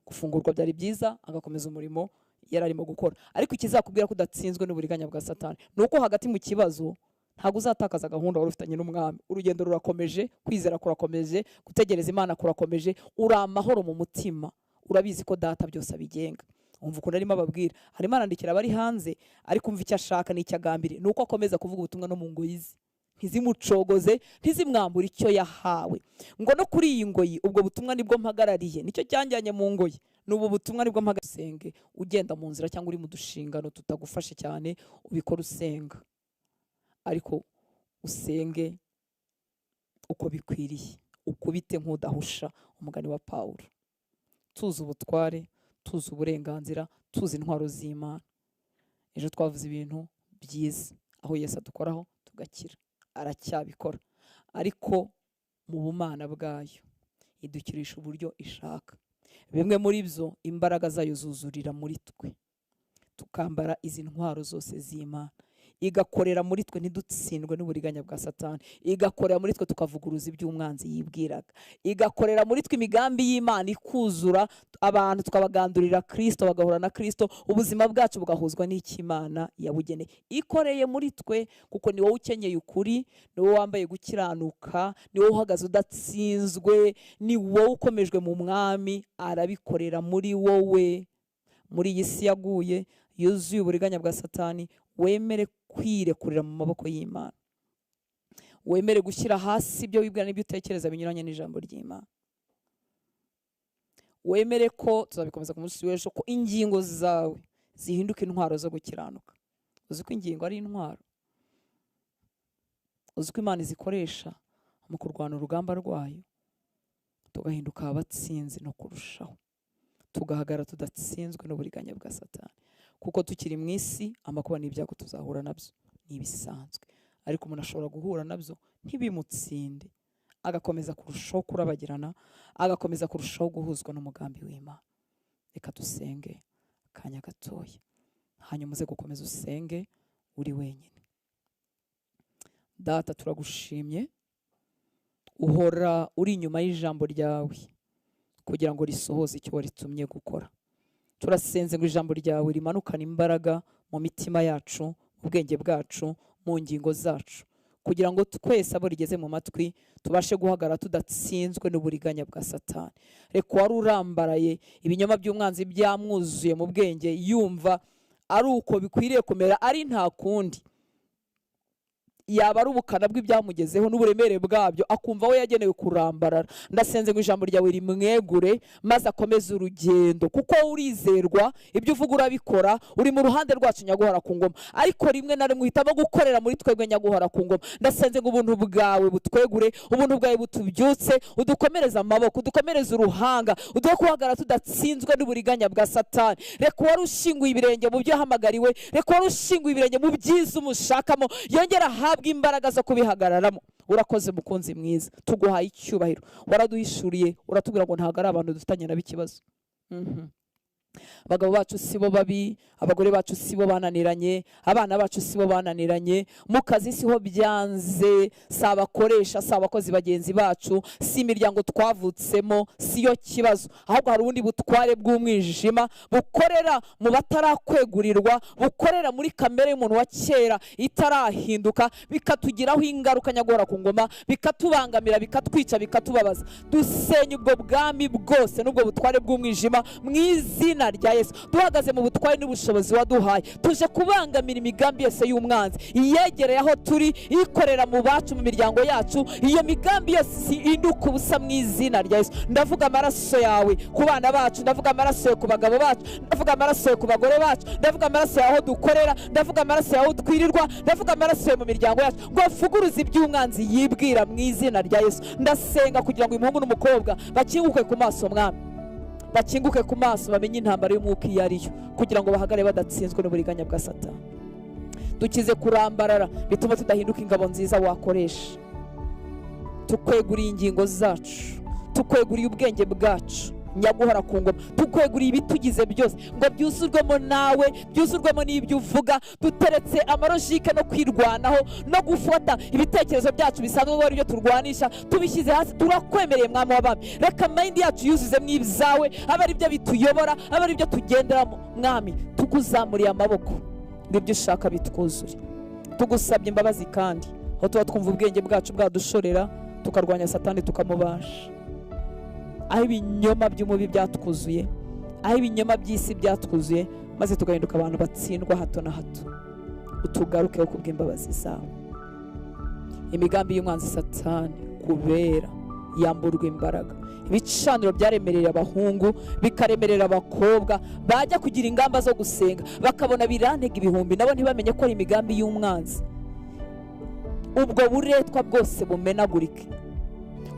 Gufungurwa byari byiza, agakomeza umurimo yari arimo gukora, ariko ikizakubwira ko udatsinzwe n'uburiganya bwa Satani nuko hagati mu kibazo ntago uzatakaza gahunda wari ufitanye n'umwami. Urugendo rurakomeje, kwizera kurakomeje, gutegereza Imana kurakomeje, uri amahoro mu mutima, urabizi ko Data byose abigenga. Umva ukuntu arimo ababwira, harimo arandikira abari hanze, ariko umva icyo ashaka n'icyo agambiriye, nuko akomeza kuvuga ubutumwa no mu ngoyi ze, ntizimucogoze, ntizimwambura icyo yahawe. Ngo no kuri iyi ngoyi ubwo butumwa nibwo mpagarariye, nicyo cyanjyanye mu ngoyi, n'ubu butumwa nibwo mpagarariye. Ugenda mu nzira cyangwa uri mu dushingano tutagufashe cyane, ubikora usenga, ariko usenge uko bikwiriye, ukubite nk'udahusha, umugani wa Paulo. Tuzi ubutware, tuzi uburenganzira, tuzi intwaro z'Imana. Ejo twavuze ibintu byiza, aho Yesu adukoraho tugakira, aracyabikora, ariko mu bumana bwayo idukirisha uburyo ishaka. Bimwe muri byo imbaraga zayo zuzurira muri twe, tukambara izi ntwaro zose z'Imana. igakorera muri twe ntidutsindwe n'uburiganya bwa Satani, igakorera muri twe tukavuguruza iby'umwanzi yibwiraga, igakorera muri twe imigambi y'Imana ikuzura, abantu tukabagandurira Kristo, bagahura na Kristo, ubuzima bwacu bugahuzwa n'Imana yabugeneye. Ikoreye muri twe kuko ni wowe ukenyeye ukuri, ni wowe wambaye gukiranuka, ni wowe uhagaze udatsinzwe, ni wowe ukomejwe mu mwami. Arabikorera muri wowe. Muri iyi si yaguye yuzuye uburiganya bwa Satani, wemere kwirekurira mu maboko y'Imana, wemere gushyira hasi ibyo wibwira n'ibyo utekereza binyuranye n'ijambo ry'Imana. Wemere ko tuzabikomeza ku munsi w'ejo ko ingingo zawe zihinduka intwaro zo gukiranuka. Uzi ko ingingo ari intwaro? Uzi ko Imana izikoresha mu kurwana urugamba rwayo, tugahinduka abatsinzi no kurushaho, tugahagara tudatsinzwe n'uburiganya bwa Satani. Kuko tukiri mu isi, amakuba n'ibyago tuzahura nabyo ni ibisanzwe, ariko umuntu ashobora guhura nabyo ntibimutsinde, agakomeza kurushaho kurabagirana, agakomeza kurushaho guhuzwa n'umugambi w'Imana. Reka dusenge akanya gatoya, hanyuma uze gukomeza usenge uri wenyine. Data, turagushimye, uhora uri inyuma y'ijambo ryawe kugira ngo risohoze icyo waritumye gukora. Turasenze ngo ijambo ryawe rimanukane imbaraga mu mitima yacu, mu bwenge bwacu, mu ngingo zacu, kugira ngo twese abo rigeze mu matwi tubashe guhagara tudatsinzwe n'uburiganya bwa Satani. Reka wari urambaraye ibinyoma by'umwanzi byamwuzuye mu bwenge, yumva ari uko bikwiriye kumera, ari nta kundi, yaba ari ubukana bw'ibyamugezeho n'uburemere bwabyo, akumva we yagenewe kurambarara. Ndasenze ngo ijambo ryawe rimwegure maze akomeze urugendo, kuko urizerwa, ibyo uvuga urabikora, uri mu ruhande rwacu nyaguhora ku ngoma, ariko rimwe na rimwe uhitamo gukorera muri twebwe nyaguhora ku ngoma. Ndasenze ngo ubuntu bwawe butwegure, ubuntu bwawe butubyutse, udukomereze amaboko, udukomereze uruhanga, uduhe guhagara tudatsinzwe n'uburiganya bwa Satani. Reka wari ushinguye ibirenge mu byo yahamagariwe, reka wari ushinguye ibirenge mu byiza umushakamo, yongera imbaraga zo kubihagararamo. Urakoze mukunzi mwiza, tuguhaye icyubahiro, waraduhishuriye, uratubwira ngo ntago ari abantu dufitanye nabo ikibazo. Abagabo bacu sibo babi, abagore bacu sibo bananiranye, abana bacu sibo bananiranye, mu kazi siho byanze, si abakoresha, si abakozi bagenzi bacu, si imiryango twavutsemo, siyo kibazo, ahubwo hari ubundi butware bw'umwijima bukorera mu batarakwegurirwa, bukorera muri kamere y'umuntu wa kera itarahinduka, bikatugiraho ingaruka nyaguhora ku ngoma, bikatubangamira, bikatwica, bikatubabaza. Dusenye ubwo bwami bwose n'ubwo butware bw'umwijima mu izina rya Yesu. Duhagaze mu butware n'ubushobozi waduhaye, tuje kubangamira imigambi yose y'umwanzi iyegereye aho turi, ikorera mu bacu, mu miryango yacu. Iyo migambi yose induka ubusa mu izina rya Yesu. Ndavuga amaraso yawe ku bana bacu, ndavuga amaraso yawe ku bagabo bacu, ndavuga amaraso yawe ku bagore bacu, ndavuga amaraso yawe aho dukorera, ndavuga amaraso yawe aho twirirwa, ndavuga amaraso yawe mu miryango yacu, ngo avuguruze iby'umwanzi yibwira mu izina rya Yesu. Ndasenga kugira ngo umuhungu n'umukobwa bakinguke ku maso, mwami, bakinguke ku maso, bamenye intambara y'umwuka iyo ariyo, kugira ngo bahagare badatsinzwe n'uburiganya bwa Satani. Dukize kurambarara bituma tudahinduka ingabo nziza wakoresha. Tukweguriye ingingo zacu, tukweguriye ubwenge bwacu nyaguhora ku ngoma, tukweguriye ibitugize byose ngo byuzurwemo nawe, byuzurwemo n'ibyo uvuga. Duteretse amarojike no kwirwanaho no gufata ibitekerezo byacu bisanzwe ngo ari byo turwanisha, tubishyize hasi. Turakwemereye mwami w'abami, reka mind yacu yuzuzemo ibyawe, aba ari byo bituyobora, aba ari byo tugenderamo. Mwami, tukuzamuriye amaboko ngo ibyo ushaka bitwuzure. Tugusabye imbabazi kandi aho tuba twumva ubwenge bwacu bwadushorera, tukarwanya Satani tukamubasha. Aho ibinyoma by'umubi byatwuzuye, aho ibinyoma by'isi byatwuzuye, maze tugahinduka abantu batsindwa hato na hato. Utugarukeho kubw'imbabazi zawe. Imigambi y'umwanzi Satani kubera yamburwa imbaraga. Ibicaniro byaremerera abahungu, bikaremerera abakobwa, bajya kugira ingamba zo gusenga bakabona birantega ibihumbi, nabo ntibamenye ko ari imigambi y'umwanzi. Ubwo buretwa bwose bumenagurike.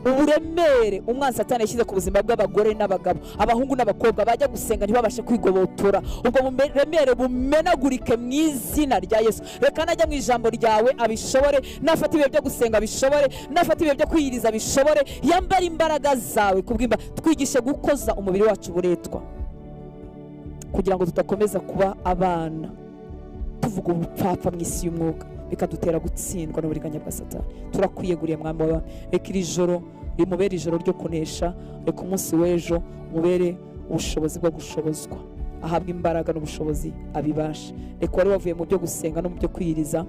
Uburemere umwanzi Satani yashyize ku buzima bw'abagore n'abagabo, abahungu n'abakobwa bajya gusenga ntibabashe kwigobotora, ubwo buremere bumenagurike mu izina rya Yesu. Reka najya mu ijambo ryawe abishobore, nafata ibihe byo gusenga abishobore, nafata ibihe byo kwiyiriza abishobore. Yambara imbaraga zawe kubwimba, twigishe gukoza umubiri wacu buretwa, kugira ngo tudakomeza kuba abana kuvuga ubupfapfa mu isi y'umwuka bikadutera gutsindwa n'uburiganya bwa Satani. Turakwiyeguriye mwami wawe, reka iri joro rimubere ijoro ryo kunesha, reka umunsi w'ejo mubere ubushobozi bwo gushobozwa, ahabwa imbaraga n'ubushobozi abibashe. Reka wari wavuye mu byo gusenga no mu byo kwiyiriza,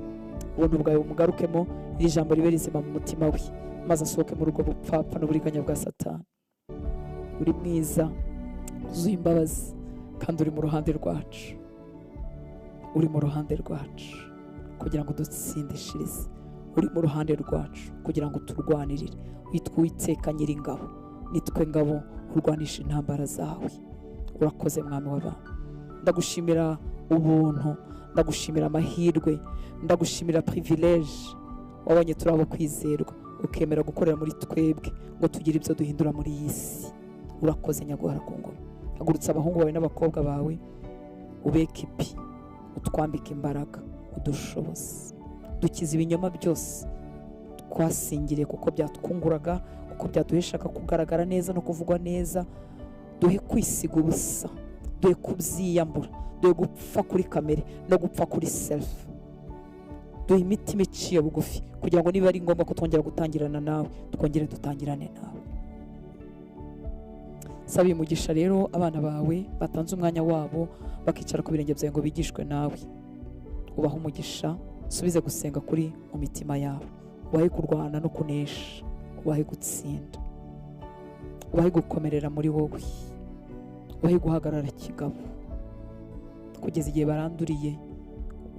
ubuntu bwawe bumugarukemo, iri jambo ribe rizima mu mutima we, maze asohoke muri ubwo bupfapfa n'uburiganya bwa Satani. Uri mwiza, uzuye imbabazi, kandi uri mu ruhande rwacu, uri mu ruhande rwacu kugira ngo dutsindishirize, uri mu ruhande rwacu kugira ngo turwanirire. Witwa Uwiteka Nyiringabo, nitwe ngabo urwanisha intambara zawe. Urakoze mwami w'abantu, ndagushimira ubuntu, ndagushimira amahirwe, ndagushimira privilege wabonye turi abo kwizerwa, ukemera gukorera muri twebwe ngo tugire ibyo duhindura muri iyi si. Urakoze nyaguhara ku ngoma. Hagurutsa abahungu bawe n'abakobwa bawe, ubeke ipi, utwambike imbaraga, udushoboze, dukize ibinyoma byose twasingiriye kuko byatwunguraga, kuko byaduheshaga kugaragara neza no kuvugwa neza. Duhe kwisiga ubusa, duhe kubyiyambura, duhe gupfa kuri kamere no gupfa kuri self. Duhe imitima iciye bugufi kugira ngo niba ari ngombwa ko twongera gutangirana nawe, twongere dutangirane nawe. Sabi umugisha rero abana bawe batanze umwanya wabo bakicara ku birenge byawe ngo bigishwe nawe. Ubaha umugisha, subize gusenga kuri mu mitima yabo, ubahe kurwana no kunesha, ubahe gutsinda, ubahe gukomerera muri wowe, ubahe guhagarara kigabo kugeza igihe baranduriye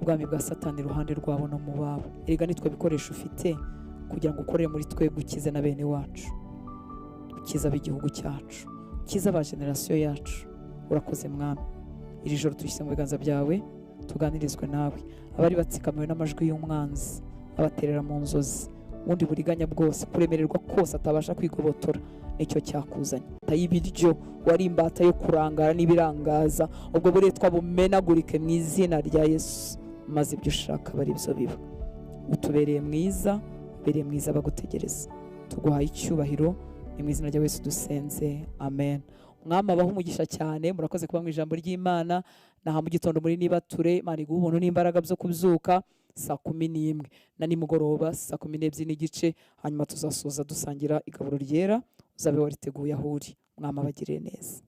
ubwami bwa Satani iruhande rwabo no mu babo. Erega nitwe bikoresho ufite kugira ngo ukorere muri twe, gukize na bene wacu, ukiza ab'igihugu cyacu, ukiza aba generasiyo yacu. Urakoze mwami, iri joro tuyishyize mu biganza byawe, tuganirizwe nawe. Abari batsikamiwe n'amajwi y'umwanzi abaterera mu nzozi, ubundi buriganya bwose, kuremererwa kose atabasha kwigobotora, nicyo cyakuzanye. Y'ibiryo wari imbata yo kurangara n'ibirangaza, ubwo buretwa bumenagurike mu izina rya Yesu, maze ibyo ushaka bari byo biba. Utubereye mwiza, ubereye mwiza abagutegereza. Tuguhaye icyubahiro, ni mu izina rya Yesu dusenze, amen. Mwami abaho umugisha cyane, murakoze kuba mu ijambo ry'Imana. Naha mu gitondo muri nibature, Imana iguha ubuntu n'imbaraga byo kubyuka saa 11 na nimugoroba saa 12:15, hanyuma tuzasoza dusangira igaburo ryera. Uzabe wariteguye aho uri. Mwami abagirire neza.